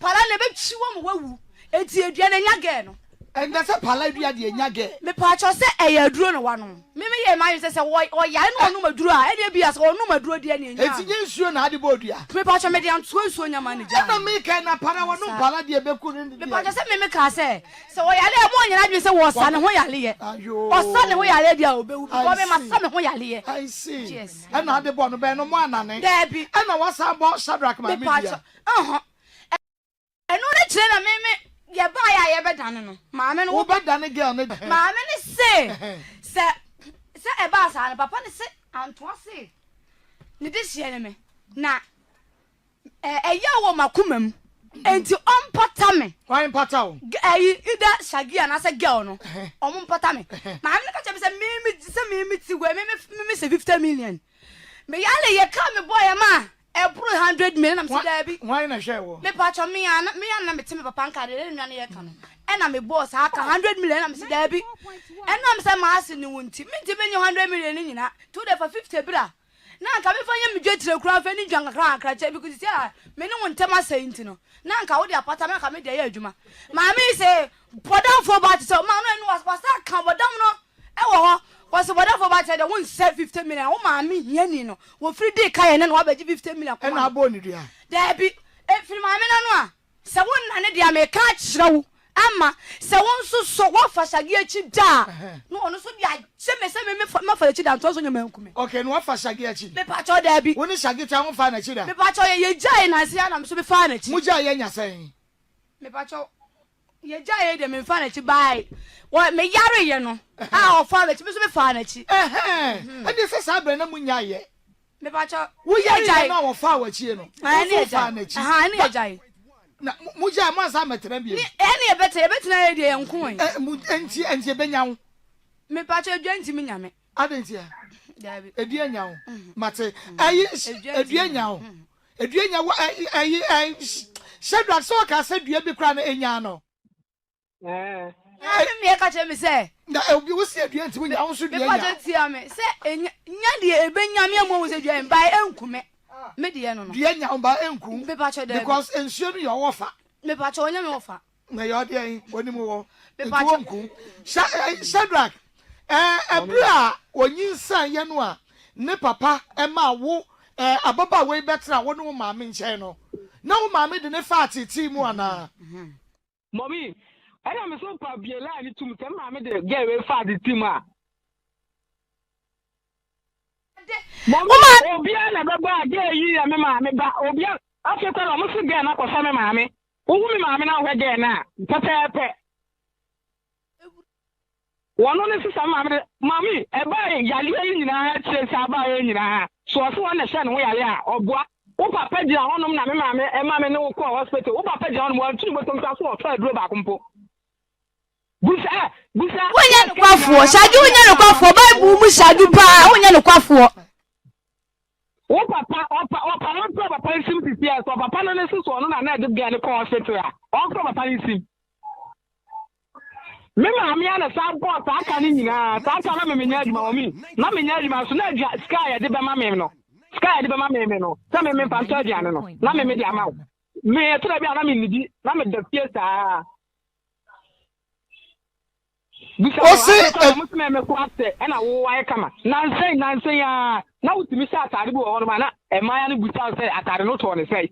pala na be chiwo mo wawu enti edua na nya ge no enda se pala edua de nya ge me pa cho se eya duro no wano me ye ma se wo ya no no maduro a e de bia se wo no maduro de na nya enti nye nsuo na ade bo dua me pa cho me de anto nsuo nya ma ne ja na me kai na para wo no pala de be ku ne me pa cho se me ka se wo ya le mo nya na dwe se wo sa ne ho ya le ye o sa ne ho ya le dia o be wu ko me ma sa me ho ya le ye I see yes na ade bo no be no mo anane Debbie na wasa bo Shadrack ma me pa cho eno ne kire na me ye ba ya ye be dan no ma me no wo be dan girl ne ma me ne se e ba sa ne papa ne se antoa se ne de hie ne me na ya wo makomam enti ompata me why impata wo ida shagia na se girl no ompata me ma me ka che me ti go me se 50 million me yale ye ka me boy ma e pro 100 million am se da bi why na hwe wo me pa cho me na me ti me papa nka de nua ne ye ka no e na me boss aka 100 million am se da bi e na me se ma ase ni wonti me ti be 100 million ni nyina to dey for 50 bra na nka me fanya me dwetire kura fa ni dwan kakra che because see me ni wontem asai nti no na nka wo de apata me ka me de ya adwuma ma me se bodam for ba so ma no enu was kan bodam no e wo ho was bodam for ba che de won save 50 million wo ma me hia ni no wo free day kai na no abaji 50 million e na abo ni dua da bi e free ma me na no a se won na ne dia me ka kire ama se won so wo fa shagi achi da no ono so dia se me ma fa achi da nto so nyama nkume okay no fa shagi achi me pa cho da bi woni shagi ta won fa na achi da me pa cho ye jai na se ana so be fa na achi mu jai ye nya sen me pa cho ye jai de me fa na achi bai wo me yare ye no a o fa na achi me so be fa na achi e de se sa bre na mu nya ye me pa cho wo ye jai na wo fa wa achi no ani fa na achi ani jai na muja mo asa metra bi ene e betena e de enko enti benya wo me pa cho dwanti mi nyame adenti a dabi edi anya wo mate ayi edi anya wo ayi Shadrack so ka se dua bi kra na enya no me ka che me se na obi wo se dua enti wo nya wo so dua nya me pa cho ti ame se nya de e benya me mo wo se dua ba enkume me de no dua nya ba enku me pa cho dabi because ensuo no your wofa me pa cho nya me wofa na yo de yin woni mu wo enku Shadrack ebra onyinsan ye no a ne papa ma wo ababa we betra wo no ma me nche no na wo ma me de ne faati ti mu ana mommy ana me so pa biela ni tum tem ma me de ge we faati ti mu a mommy obia na baba ge yi ya me ma me ba obia afeta no mo se ge na kosa me ma me wo mi ma me na ho ge na pepepe wono ne sisa mami e ba yale yi nyina chire sa ba yi nyina so so na hye ne wo yale a oboa wo papa di ahonom na me mame e ma me ne wo ko hospital wo papa di ahonom wo tunu botom so so fa duro ba kompo Busa. Wonya no kwafo, shagi wonya no kwafo, Bible mu shagi pa, wonya no kwafo. O papa sim pipia, so papa no nso so no na de bia ne ko hospital a. O ko papa sim. Me ma me ana sa boss aka ni nyina, sa aka na me nya adwuma o mi. Na me nya adwuma so na sky de be ma me no. Sky de be ma me no. Sa me pa nto aduane no. Na me de ama wo. Me tura bia na me nidi, na me de fiesta. Osi me ko ase e na wo wa kama. Nansen ya na utimi sa atare bi wo no ma na e maya no buta se atare no to ne sei.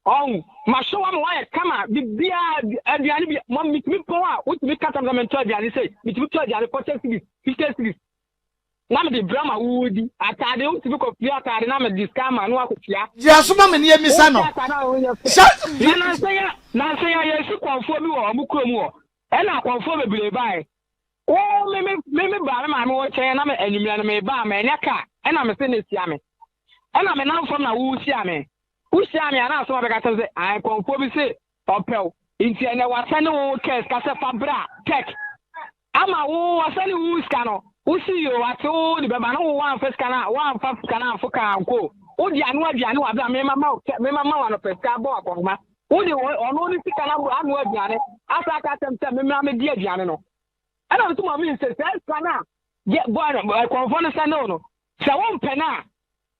Oh, ma show am why kama bibia aduane bi mo mitimi pon a utimi kata na mento aduane sei mitimi to aduane 40 50 na me de brama wudi atade utimi ko fia atade na me discount no akofia ya so ma me ne emisa no nansen ya yesu kwafo bi wo mu krom wo e na kwafo bebile bai o me ba ma me wo che na me enimira na me ba ma enaka e na me se ne sia me e na me na fam na wo sia me Ushami ana so abeka tell say I confirm say opel inti ene wasane wo kes ka se fabra tech ama wo wasane wo skano usi yo wate wo ni beba na wo wan first kana wan fa kana foka anko odi anu aduane wa bra me mama wa no peska bo akoma odi ono ni sika na anu aduane asa ka temte me di aduane no ana so ma me say kana ye boy confirm say no say won pena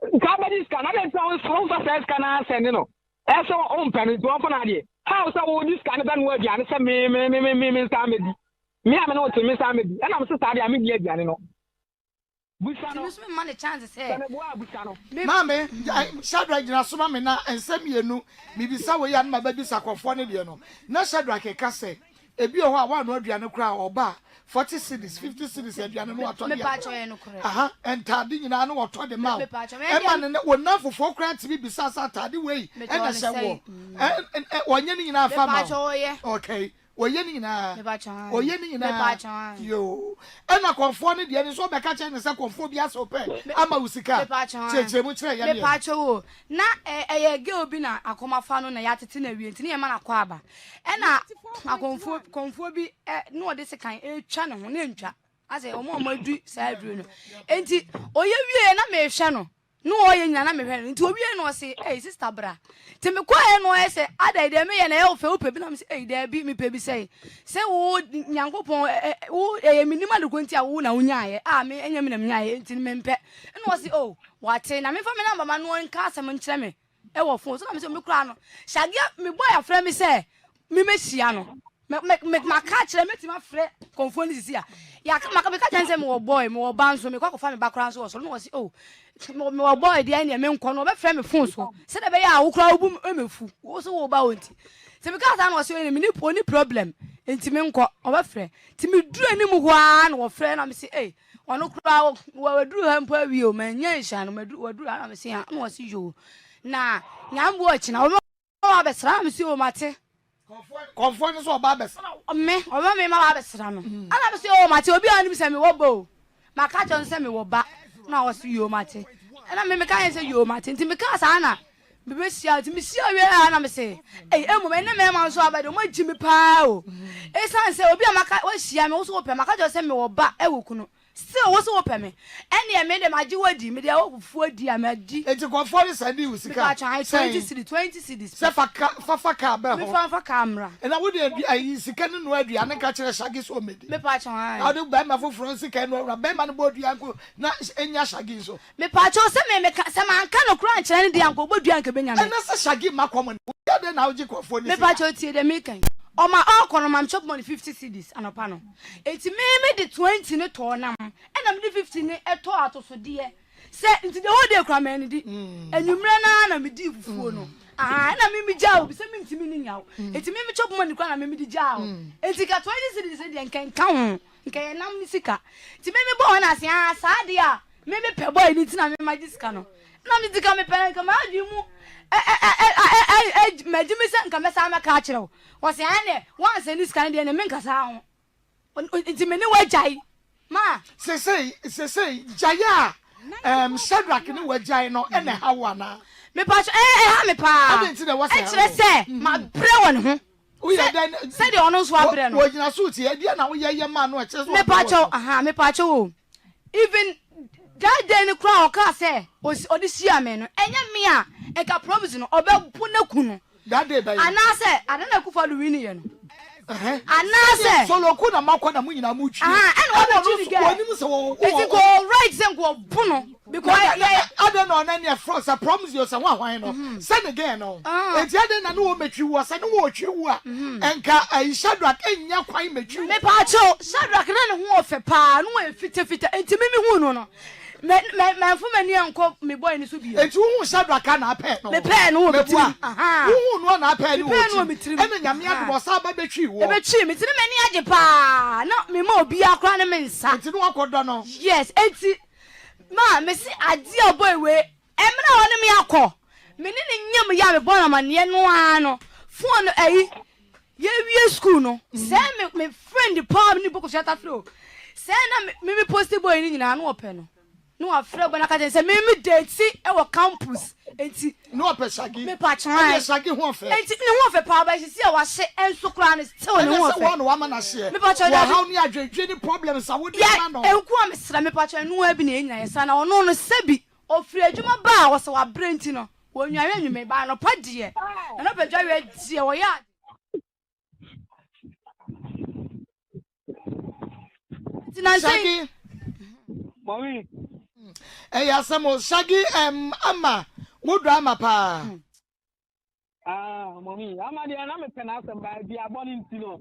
Kabadis can I sound from first can I send no? As on penny to open idea. How so this kind of done word, and some me, Samedi. Me, I'm not to Miss Samedi, and I'm so sorry, I'm in the no. Money chances, eh? Mammy, Shadrach, Nasumamina, and send me a new, maybe Sawa and my baby Sacophonidiano. No Shadrach, a casse, a beer one word, and a crowd or bar. 40 cities, 50 cities, and you know what and Tadi, you know what to the mouth. And one now for 4 crowns to be besides Tadi way. And I said, and one year in our family. Okay. Oyerepa yo ena konfone de ne so be ka che ne se konfo bia so pe ama usika cheche mu kire ya ne pacho na eye ge obi na akoma fa no na ya tete na wie ntini e ma na kwa aba ena akonfo bi no ode se kan etwa ne ho na ntwa ase omo adu sa aduru no enti oye wie na me hwe no no oye nya na me hwe no enti obi no se sister bra te me kwa no ese ada ide me ye na e ofe ope bi na me se ide bi me pe bi se wo nyankopon wo minima de konti a wo na unyaaye me enya me na mnyaaye enti me mpe no se wate na me fa me na mama no nka asem nkire me e wo fon so na me se me kura no shagia me boy afre me se me mehia no me maka kire me ti ma frɛ konfo ni sisi a ya maka me ka chanse me wo boy me wo ban so me kwa fa me background so no se me wo boy dia ne me nkɔ no be frɛ me phone so se de be ya wo kura obu emefu wo so wo ba wonti se me ka sa no se me ni problem enti me nkɔ o be frɛ ti me duru ani mu ho a na wo frɛ na me se ono kura wo duru ha mpo awi o ma nya nhia no maduru na me se ha na wo se yo na nyambo achi na wo ba sra me se o mate Conform so ba bes. Me ma ba besra no. Ana be se o mate obi anu se me wo bo. Ma ka chon se me wo ba. Na wo se yo mate. Ana me ka yen se yo mate. Nti me ka sa na. Me be sia, nti me sia we ana me se. Emu me ne me ma so abade mo gi me pa o. E san se obi amaka wo sia me wo so wo pe ma ka chon se me wo ba e wo kunu. Still wo so wo pe me. Ene me de ma gi wadi me de Obofour adi amadi. Enti conform sandi usika. 20 cities. Se fa ka be ho. Me fa camera. And I would be sika no aduane ka kire shagi so medi. Me pa chon ai. I do be ma foforo sika no be ma no boduanko na enya shagi so. Me pa chon se me se ma anka no kura kire ne de anko boduanka benya me. And na se shagi makomo. Ya de na oji conform ni. Me pa chon tie de me kan. O ma all mam chop money 50 cedis anopa no. Enti me de 20 ne to nam. E na me de 50 ne eto atoso de. Se nti de ho de kura me ne di. Enwumre na me di fufuo no. Na me jaw bi se me ntimi ni nyaw. Enti me chop money kura na me di jaw. Enti ka 20 cedis de nkan kan. Nkan nam ni sika. Enti me bo na se sa de a me pe boy ni tina me magi sika no. Na me dika me pe nka ma adi mu majimi se nka me sa ma ka kire wo se ane wan se ni scan de ne me nka sa ho nti me ni wajai ma se jaya Shadrach ni wajai no ene hawa na me pa ha me pa ade nti de wo se kire se ma bre won ho We are then said the honors were brand. What you are suiting, idea now, we are your man, which is me pacho. Even that day in the crowd, car say, was Odyssey man, and Mia, and can promise no, or Punakuno. That day, and I said, I don't know who for the Union. And now say, solo could a mark on a winner, much. And what do you get? If you go right, then go Puno. Because I don't know any frost. I promise you someone. Why not? Send again. No, it's other than who met you was and what you were. And Shadrach and your quite met you. Me pacho, Shadrach and who of a pan, no fit, and to me, who no. My woman uncle, me boy, and it be. It's who Shadrach can appear. The pen who be who one appear. And then Yamian was up by the tree. It's many Agyapong, not me more be a craniments. It's no one. Yes, it's. Ma, me see a dear boy way. Emma on me ako. Meaning yam born a man yen no phone ye school no. Send me friend the palm in the book of Shatta Flow. Send me post the boy in an open. No afraid when I can say me date see our campus. No pesagi. Me patch shaggy one fair. Ain't no one for power. She see our shit and so crown is still one woman. I say, me patch how near any problems I would know. And come, Mr. Me patch and no ebony, and son, or no sebi, or free Juma bar was our brentino. When you may buy no party, and up a giant see our yard. Shaggy, mommy. Hey, Asamo, Shaggy, Amma. What drama, pa? Mommy, I'm a penalty by the abonning to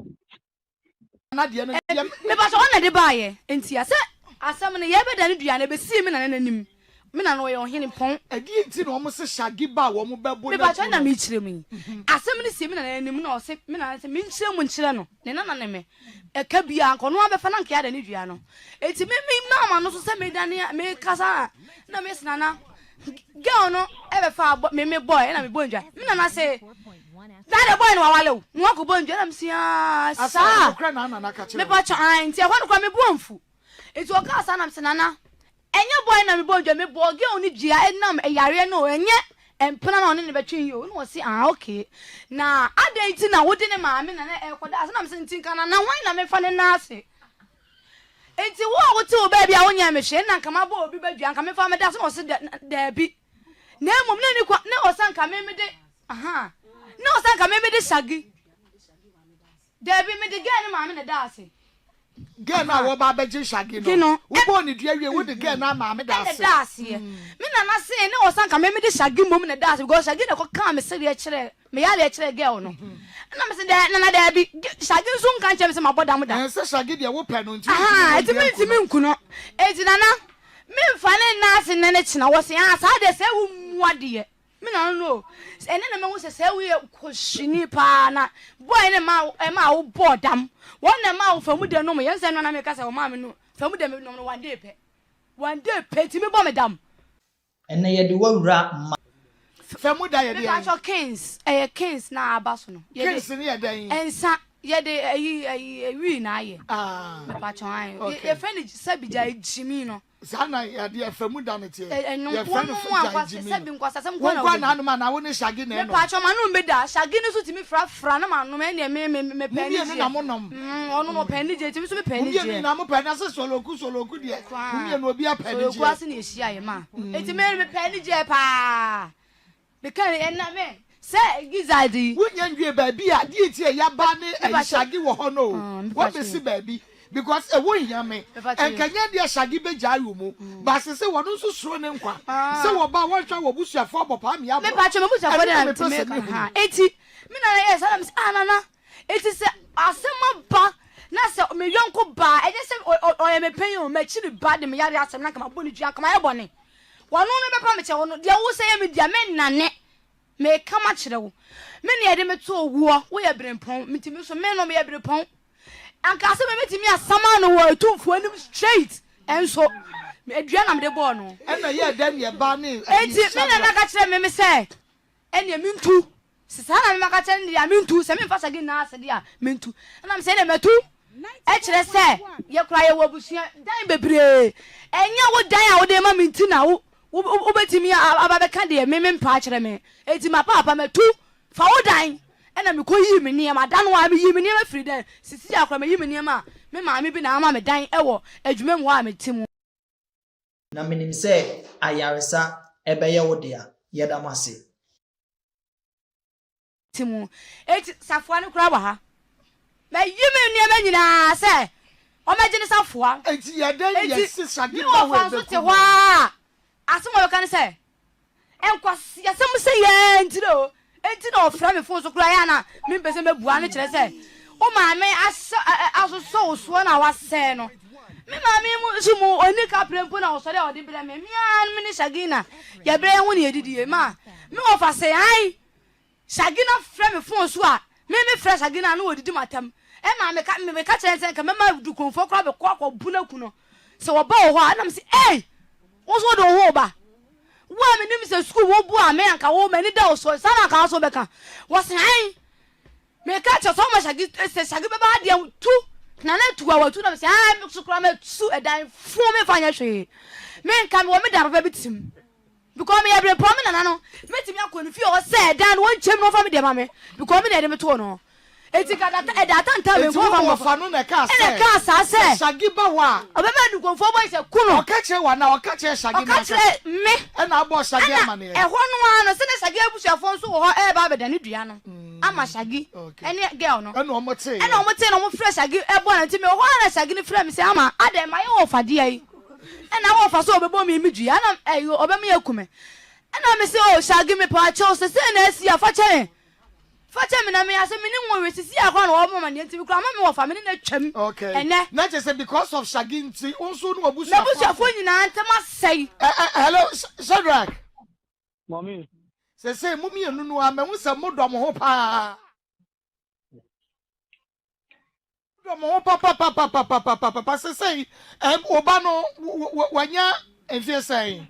not the other. Never on the buyer, and see, I said, I summon a yabba than you never see me and him. Mina no on him pong. A dear tin almost a shaggy bow, mobile, but I meet me. I summon the semen and him no sick mina, mean someone chileno, then anime. A cabia, no other fananky at any piano. It's me, mamma, no send me down here, me casa. No, Miss Nana. Go no, ever far but me boy, and I'm bonja. Mina say, that a boy no wallow. No go bonja, I'm see, me patch Auntie, I want to come a bonfu. It's your cousin, I'm Sanana. And your boy, and I'm bonja, me boy, get on the Gia and num a yareno, and yet, and put on in between you. No, see, okay. Now, I didn't know what in a mammy and I I'm saying, and now why not me funny nasty. It's a war to baby, I want your machine, and come aboard, baby, and come from a dozen or sit there be. No, no, son, come in with it. Aha. No, son, come in with the saggy. There be me the girl, mamma, and the Darcy. Girl, now what about Shaggy? No, we born it here with the girl, now, mamma, Darcy. Me, not saying, no, son, come in with the shaggy woman, and Darcy, because I get a come and say, actually, may I let girl, no. And I'm saying that, there be Shaggy soon can't tell me my body. And so Shaggy, the open. Ah, it means to me, Kuno. It's Nana. Me finding nothing in it. I was saying, I they say, what dear. Me no know. And then the man was say, we are Kushinipa. Boy, and my board them. One amount from with the no, yes, and I make us a mamma from them 1 day pay. 1 day pay to me, madam. And they do a rap. Famuda, Kings, a Kings now, Basson. Yes, and son, yet a win. Ah, my friend said, Jimino. Sana ya dia famu danete and no one said because some one man I won't shaggy na no pacho manu meda shaggy no so timi fra na manu me me penny na monom ono no penny je timi so me penny je na mo penny so soloku de me no obi a penny je so kwase na ehia ye ma enti me penny je pa be kan en na me say gizadi wunya ndwe ba bi a die tie ya ba ne shaggy wo ho no what be see ba bi because a woman hear me and Kenya dia shaggy be jayu mu but say won so suro ne nkwa say wo ba won twa wo busia fo bopa me abo me pa che me busia fo de to make ha eti me na yes am say anana eti say asema ba na say me yonko ba e say o me pen o me chiri ba de me yare asem na kama boni dua kama ye bone wono ne be pa me che wono dia wo say me dia me nane me kama chire wo me ne ye de me to owuo wo ye brempon me timi so me no me ye brempon and cast me to me as someone who took for him straight and so a dram the born and yeah then you're banning and I got me say and you mean to Susana Macatan, I mean to semi fast again now said yeah mean to and I'm saying me too actually say you cry a wabusia die baby and you would die out there mammy to now over to me about the candy me patch me it's my papa me too for dying ena me ko yi me niam ada no a me yi me niam afiri den sisi akra me yi me niam a me maame bi na ama me dan ewo adwuma mu a me timu na menim se ayaresa ebeye wo dia yeda mase timu eti safoa ne kura ba ha me yi me niam nyina se o me gine safoa eti yeda yesi Shaggy ba we be ku asemo kan se enkwasi asem se ye ntiro enti na ofra me fon so kura ya na me pese me bua ne kire se o maame aso so na wase no me maame mu sumu oni ka prempo na osore odi bere me me ni Shaggy na ya bere hu ne edidie ma me ofa se ai Shaggy na fra me fon so a me fra Shaggy na odidi matam e maame ka me ka kire se ka me ma du konfo kura be kwa buna kuno se wo ba wo ho anam se wo so do ho ba wa me nim se school wo bu a me anka wo mani da so sana ka so beka wo se ai me ka che so ma Shaggy se Shaggy be ba dia tu na na tu wa tu na se ai me so kura me tu edan fu me fanya hwe me nka me wo me da ba bitim because me every promise na no me timi akonu fi o se edan wo nchem no fa me de ma me because me na de me to no etika data nta me wo fa no na ka se Shaggy ba wa obema du konfo boy se kuno o ka che wa na o ka che Shaggy na me e na abo Shaggy amane e ho no ano se na Shaggy abusuafo nso wo ho e ba beda ne dua no ama Shaggy ene girl no e no mo te no mo fresh Shaggy e bo na ntimi ho na Shaggy ne frɛ me se ama ade ma ye wo fa de ai e na wo fa so obebo mi dua na obema yakume e na me se o Shaggy me pa cho se na asi afa che me na me ase me ni wo wesisi akwa na wo mama ne ntimi kura ma me wo fa me na twam ene na je say because of Shaggy nti onso no abusu na busuafo nyina ntama sei hello Shadrack mommy se mumi enu no a me hu se modom ho pa dom ho pa se oba no wanya enfie sei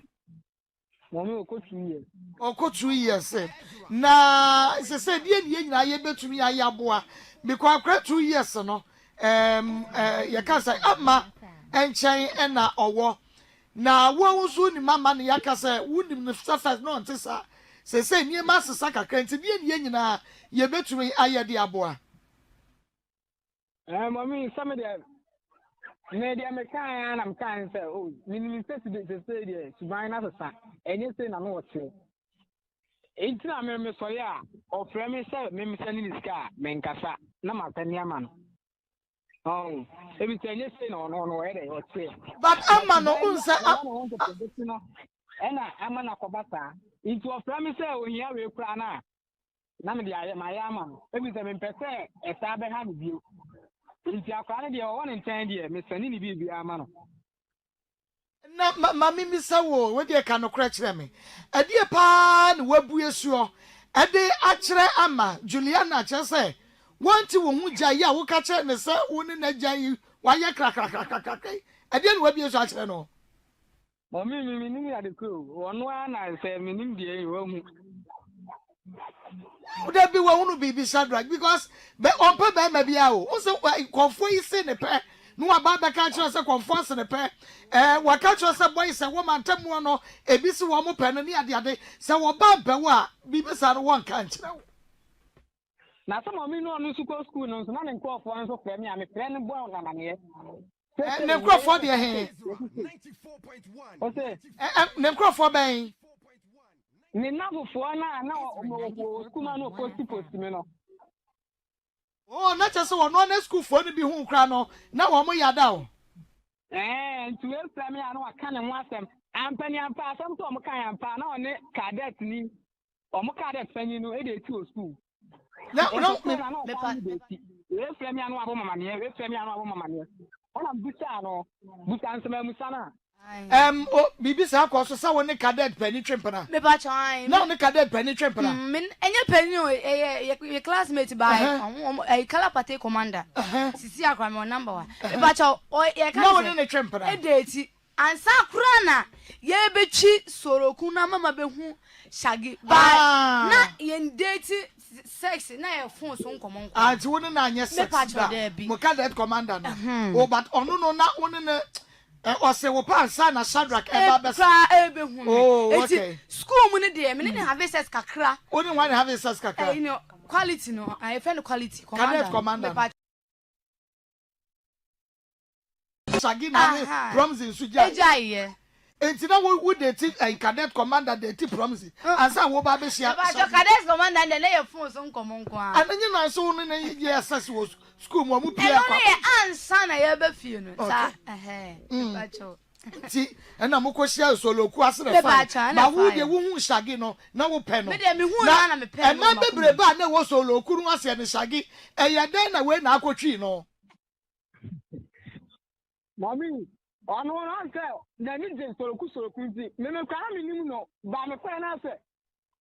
mommy oko 2 years oko 2 years na se die ne nyina ye betumi ayaboa because akra 2 years no ye ka say ama enchen na owo na wo nso ni mama ne ya ka say wunim ne first no ntisa se nie ma sesa kakra nti die ne nyina ye betumi ayede aboa mommy some de me de me kan na me kan say oh minimum say de suban na sesa enye say na no wote entina me so ya ofre me say me sani ni ska me nkasa na matani ama no oh ebi say enye say no ere wote but ama no unsa ena ama na kobata into ofre me say ohia we kura na me de aye ma ya ama no ebi say me pese esa be ha no bio nti akwa ne de wo ne ntan de me sani ni bi ama no na mami mi sawo we de ka no kra kire me adie pa na wabu esuo ade akire ama Juliana chese wanti wo hu gya ya wo ka kire ne se wo ne na gya yi wa ye kra adie na wabu esuo akire no mami mi ni ya de ko wono ana se mi ni de wo hu Would be one be Shadrack because be on pe be ma bia o so konfo yi se ne pe no aba be ka kire se konfo se ne pe wa ka kire se boy se wo mantamu no ebi se wo mo pe no ne ade se wo ba be wo a bibi sa no won kan kire wo na so mami no no school no so na ne nkofo nso pe mi a me pe ne boy na mane ne nkofo de he 94.1 o se ne nkofo ben ni nabufo na o kuma no post me no oh na chese wo no na school fo ni bi hu kra no na wo mo yada o ntu e fra me anu aka ne ho asem ampani ampa asem to mo kan ampa na one cadet ni o mo cadet fani no e de ti o school na no me pa e fra me anu abo mama ne e fra me anu abo mama ne ona buta no buta nsema musana bibi sa Akos so wo ne cadet penny trempana me ba chan na ne cadet penny trempana men enye penny o ye classmate by color party commander sisi akwa me number 1 me ba cha o ye ka na wo ne trempana e date ansa kura na ye bechi soroku na mama be hu Shaggy ba na ye date sex na ye phone so nkomo anti wo ne na anya sex mo cadet commander no o but ono no na wo ne o se wo pa sa na Shadrack e ba be ebe hu eti school mu ne de me ne have sex kakra oni wan have sex kakra quality no I friend quality cadet commander Sagina promising suja ejaye entina wo date cadet commander date promising ansa wo ba be share cadet commander na your phone so nkomo nko a ananye na so no na ye assess wo school mo mu pia kwa ansa na ye ba fie no sa bacho ti na mo ko share solo ku asere fa ba wo de wo hu shagi no na wo pe no me de me hu na me pe no na bebre ba na wo solo ku no ase ne shagi den na we na akotwi no Mami, ono anse na ni je soroku nti me kwa mi nimu no ba me fa na se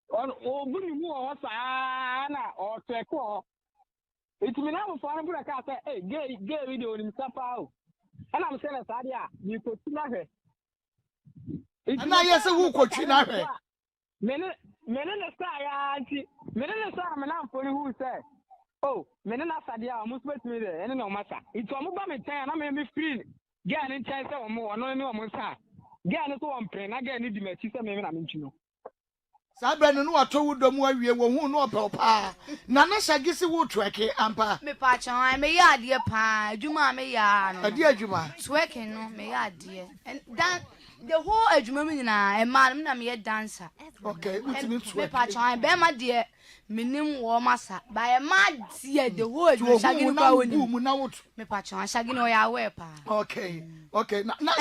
ono obuni mu o sa na o teko itimi na mo fa na bura ka se gay video ni msapa o ana mo se na sa dia ni ko ti na hwe ana yese wo ko twi na hwe mene na sa ya anti mene na sa me na mfori hu se oh mene na sa dia mo spet me de ene na o masa ito mo ba me tan na me free Gya ni chance omo ono ni omo sa gya ni so ompre na gya ni di machi se me na mentwi no sa bra no wato wudom awie wo hu no opel pa na na shagi se wo tweke ampa me pa chan me ya ade pa adwuma me ya no ade adwuma tweke no me ya ade and that the whole adwuma me na e man na me dancer okay utimi tweke me pa chan be ma de minim wo masa ba e ma de the whole adwuma shagi no kwa woni mu na wo me pa chan shagi no ya we pa okay na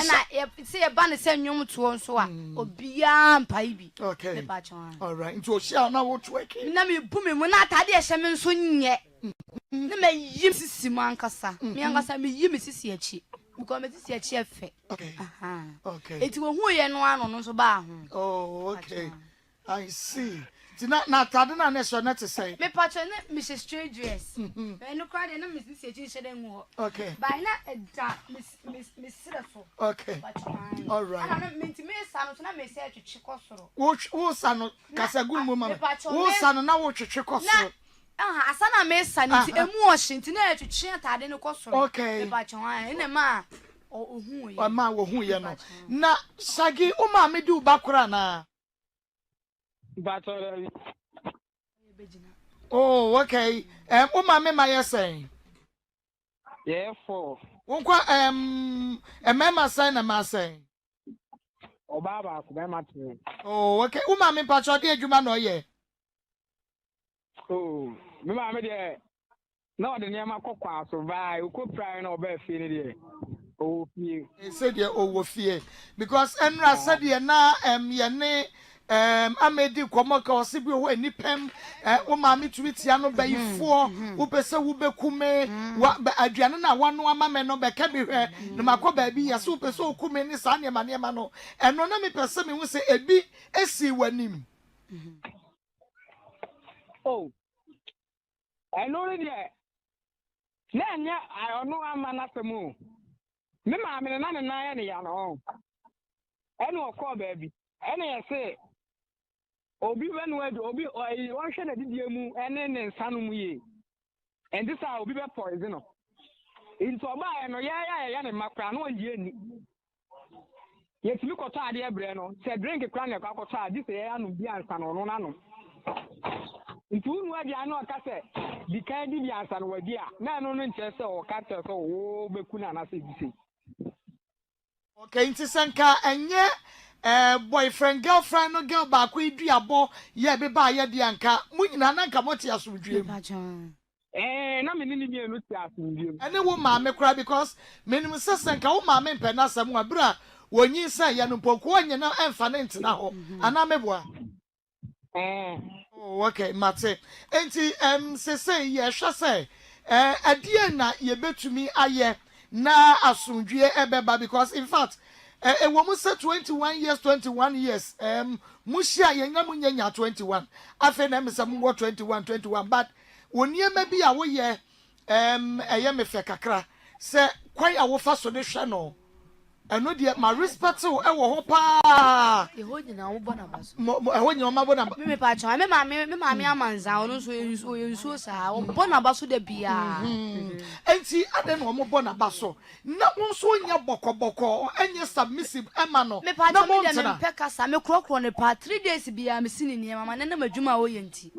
say e ba ne se nwum to nso a obia mpa ibi okay me pa chan all right into share na wo tweke na me bu me mu na atade e hye me nso nye na me yim sisi mu ankasa me ankasa me yim sisi achi because me sisi achi efe okay okay eti wo hu ye no ano no so ba ho oh okay I see tina na atade na na so na te say me patcho na Mrs. Straight dress e no crowd na Mrs. sisi achi hye den ho okay by na eda Miss Sirafo okay all right ana me ntime sa no so na me se atwetwe kosoro wo sa no kasagu mu mama wo sa no na wo twetwe kosoro asana me sa nti emu o hye nti na atwetwe atade no kosoro okay me patcho ene ma ohun ye o ma wo hu ye no na shagi o ma me di ubakura na oh okay o ma me ma yesen yeah for wonkwa emema sign na ma sen obaba ko be ma tu oh okay o ma me pa cho de adwuma na oye oh me ma me de na o de niam akokwa so vai o ko prai na oba fie ni de o fie say de o wo fie because enra said de na ye ne amedi komoka osibi ho anipem wo ma me tuitia no bayifo wo pese wo bekume aduane na wano amame no beka bi hwe na makoba bi ya so pese wo kume ni sa ne ma no eno na me pese me wo se ebi esi wanim oh eno ni de na nya ono ama na femu me ma me na na ya ne ya no eno ko ba bi eno ye se obi wenwedu obi won hwe na didie mu ene ne nsanu mu ye endi sa obi be poison no into oba no ya ne makra no ye ni ye timi koto ade ebre no se drink kra ne kwakoto ade se ya no bi ansa no na no into unu ade anu aka se di kan di bi ansa no wadi a na no nche se o ka te so wo beku na na se bi se okay nti sanka enye boyfriend girlfriend no girl ba ko iduabo ye be ba ye de anka munyina na nka moti asomdwem na me ni bi enu ti asomdwem ene wo ma me kra because menim sesenka wo ma me mpe na asem abra wonyi se ye no poku onye na emfa ne ntina ho ana meboa oh okay mate enti se ye hwe se adie na ye betumi aye na asomdwe ebeba because in fact we say 21 years mushia yenya munyanya 21 afa na me say mu 21 but wonie ma bi a wo ye eye me fe kakra say kwai a wo fa so de hwe no eno de ma respect wo e wo ho pa e ho nyina wo bona baso e ho nyina ma bona me pa cha me mama amanza ono so yensuo sa wo bona baso de bia enti ade no mo bona baso na wo so nya bokoboko enye submissive ema no me pa cha me de me peka sa me krokro ne pa 3 days bia me sini ne mama na madwuma wo yenti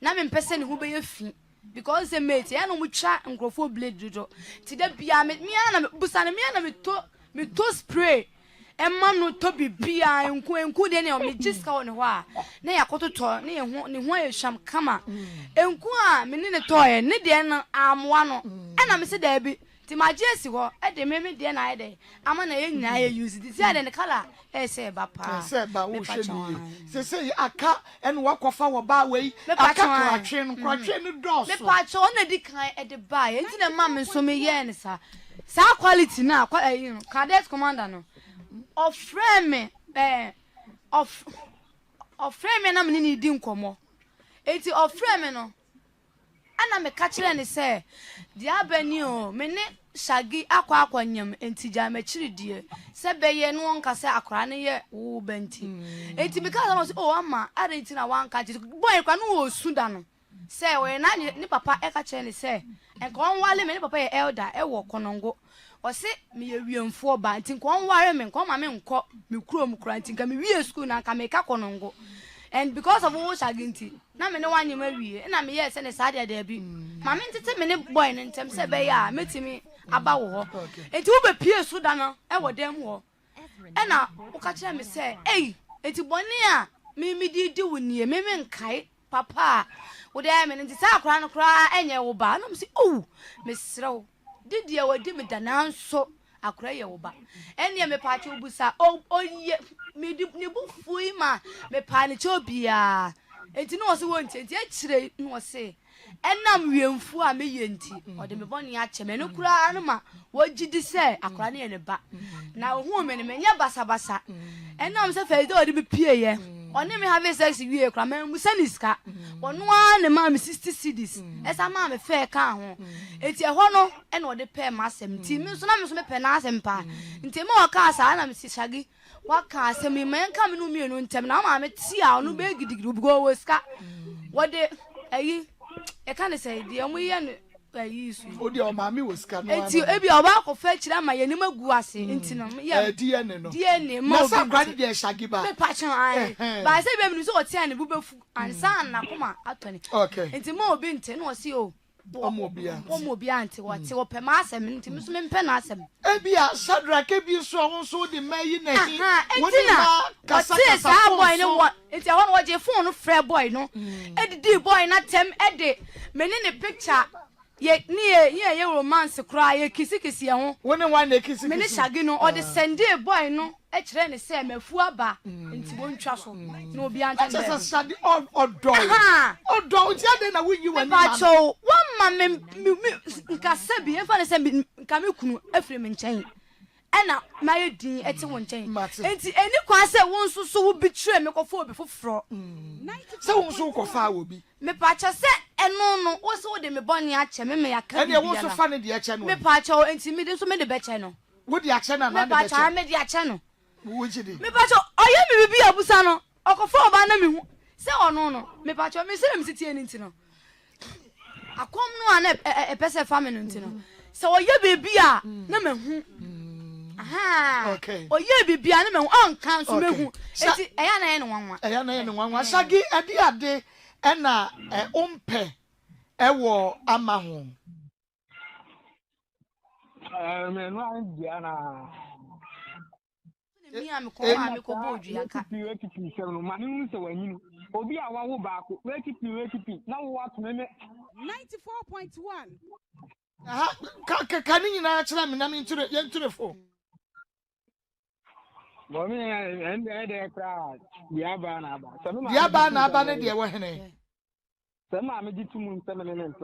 na me mpese ne ho be ye fi because the mate ya no mu twa nkrofo blade dodo ti da bia me na busa ne me na me to spray emma no to bibia enku de ne o me giska won ho a na yakototo ne ho ye hwam kama enku a me ne to ye ne de na amoa no na me se da bi ti majesi ho e de me de na ede ama na ye nyina ye use this ya de ne color e se ba pa se ba wo hwe se aka en wakofa wo ba wei aka kwatwe no dos me pa cho na di kan e de ba ye nti na ma me so me ye ne sa quality na cadet commander no of frame of frame na me ni di nkomo enti of frame no ana me ka kire ne se dia bani o me ne shagi akwa nyam enti ja me kire die se beye no nka se akora ne ye wo benti enti me ka no se o ama arenti na wanka kire boy kwa no o suda no se we na ni papa e ka kire ne se enko wale me ni papa ye elder e wo konongo o se me ye wiemfo ba enti ko ware me ko ma me nko me kuro mu kura enti ka me wie school na ka me ka konongo and because of wo shaginti na me ne wanye ma wie na me ye se ne sa de bi ma me ntete me ne boy ne ntem se be ya metimi aba wo ho enti wo be pie so da no e wo dem ho e na wo ka kire me se enti boni a me di woni me nkai papa wo de me ntete sa akra no kra enye wo ba na me se me srew didi e wodi me dananso akra ye wo ba ene me pa che obusa oye me di ne bu fui ma me pa ne che obia enti no se won enti e kire no se enam wiemfu a me ye enti ode me boni a che me no kura no ma wogidi se akra ne ye ne ba na ohu me ne me nya basa enam se fe de ode me pie ye oni me have sex wie kra me musa niska ono a ne ma me 60 cedis esa ma me fe ka ho enti e ho no e no de pe ma asem ti me so na me so me pe na asem pa enti me o ka sa na me si shagi wa ka asem me nka me no mienu ntem na ma me ti a ono be gidigidi obugo wo ska wo de ayi e ka ne say de omo ye no ayi su o de o ma me wo ska no enti e bi oba ko fa kira ma ye ni magu ase enti no ye DNA no DNA ma sa kwani de shagi ba me pa chan ai ba se be me so o ti an bu befu ansa na koma atoni okay enti ma obi nte no si o omo bia nte wo ti wo pe ma asem nti me so me mpe na asem e bia Shadrack e bi so won so de mayi na hi woni na kasa boy no wo enti a won wo je phone no frɛ boy no e di boy na tem e de me ne picture ye ye romance kra ye kisi ye ho woni wan na kisi me ne shagi no o de send boy no e kire ne se mafu aba nti wontwa so na obi anta be just shadi odo ti ade na wunyi wani ma cho one ma me nka sabi e fa ne se nka me kunu afre me nchen ena ma ye din eti won nchen enti eni kwa se won susu wo betray me kofo obi foforo se won so kofa obi me pa cha se eno no wo so de me boni a che me ya ka ene wo so fa ne de a che no me pa cha enti me de so me de be che no wo de a che na na de be che me pa cha me de a che no wo jidi me pa cha oye me bibi abusa no okofo oba na me hu se ono no me pa cha me se me siti eni ntino akom no ana e pese family ntino se oye bebi a na me hu okay oye bibia na me on kan so mehu enti eya na ye ne wanwa shagi ade ade ena ompe ewo ama ho me no an dia na mi am ko bodu yaka wekipi se no ma nu se wanyinu obi a wa wo ba ko wekipi na wo ato me 94.1 ka ni nyina kira me na me ntire ye ntire fo Mommy and the crowd, Diabana. Diabana, ne dear wahene. Some mamma did 2 months, 7 minutes,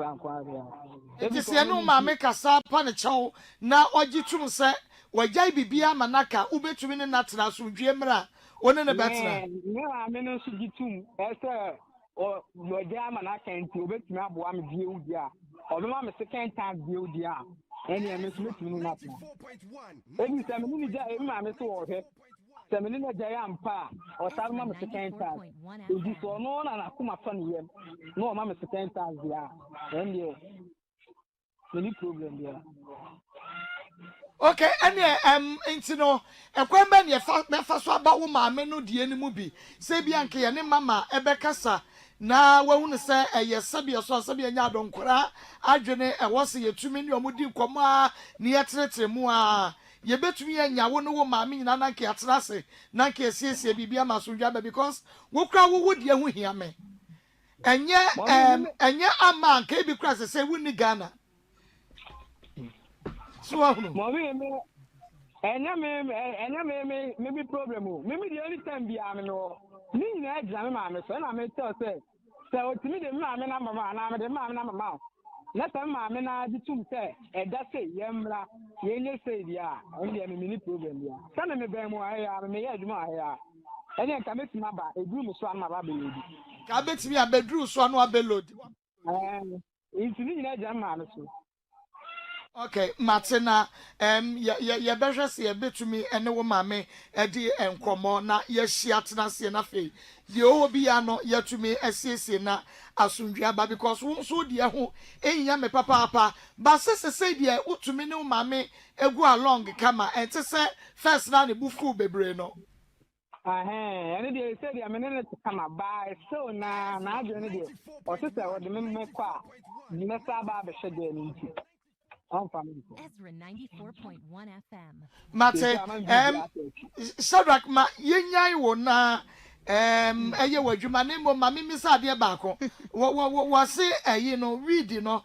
it is no mamma cassa panacho, now or jitum say, where Jai Bibia Manaka, ube to win a natural, so Jemra, one in a better. No, I mean, no, she too, sir, or your jam and I can't do it, my one view, dear, or the mamma second time view, dear, and I miss nothing. Every 7 minutes, I'm so okay. Seminina Jayampa or Salma second time. If this or no, and Akuma funny, no, mamma second time, yeah, and yeah, any problem there. Okay, and intino, and when you first about woman, no, the enemy be, say Bianca and Mamma, Ebekasa, na wahunu sɛ ɛyɛ sɛbea so sɛbea nya adonkora adwene ɛwɔ sɛ yɛtumi ne ɔmo di nkɔmɔ a ne yɛteretere mu a yɛbɛtumi yɛnya wo ne wo maame nyina na nke atena ase na nke asiesie biribi ama so dwa because wo kura wo die ho hia me ɛnyɛ ama nke bi kura sɛ wuni Ghana so wahunu maybe problem o maybe the only time be am no ni na exam ma me so na me tell say otimi de ma me na mama na me de ma me na mama na say ma me na di tum say e da say yemra ye nye say dia on dia me ni problem dia sana me ben mu aya me ye aduma aya ene ka me tima ba eduru mu so na ba be lodi ka betimi abeduru so no abelodi intimi ni na exam ma me so. Okay, Martina, ya better see a bit to me and no mammy, Eddie and Como, na yeshiatna siena fe. The Obiano yet to me as na asundriaba because won't so dear who ain't yame papa, but sister say dear, what to me no mammy, a go along kama and to say first nanny bufu bebreno. And they said I'm in to come by so na journey or sister or the member qua, Nessa Baba Shadden. Ezra 94.1 FM. Mate, Shadrach ma yenyai wo na eye wadwuma ne mo ma me misa de ba ko wo se no read no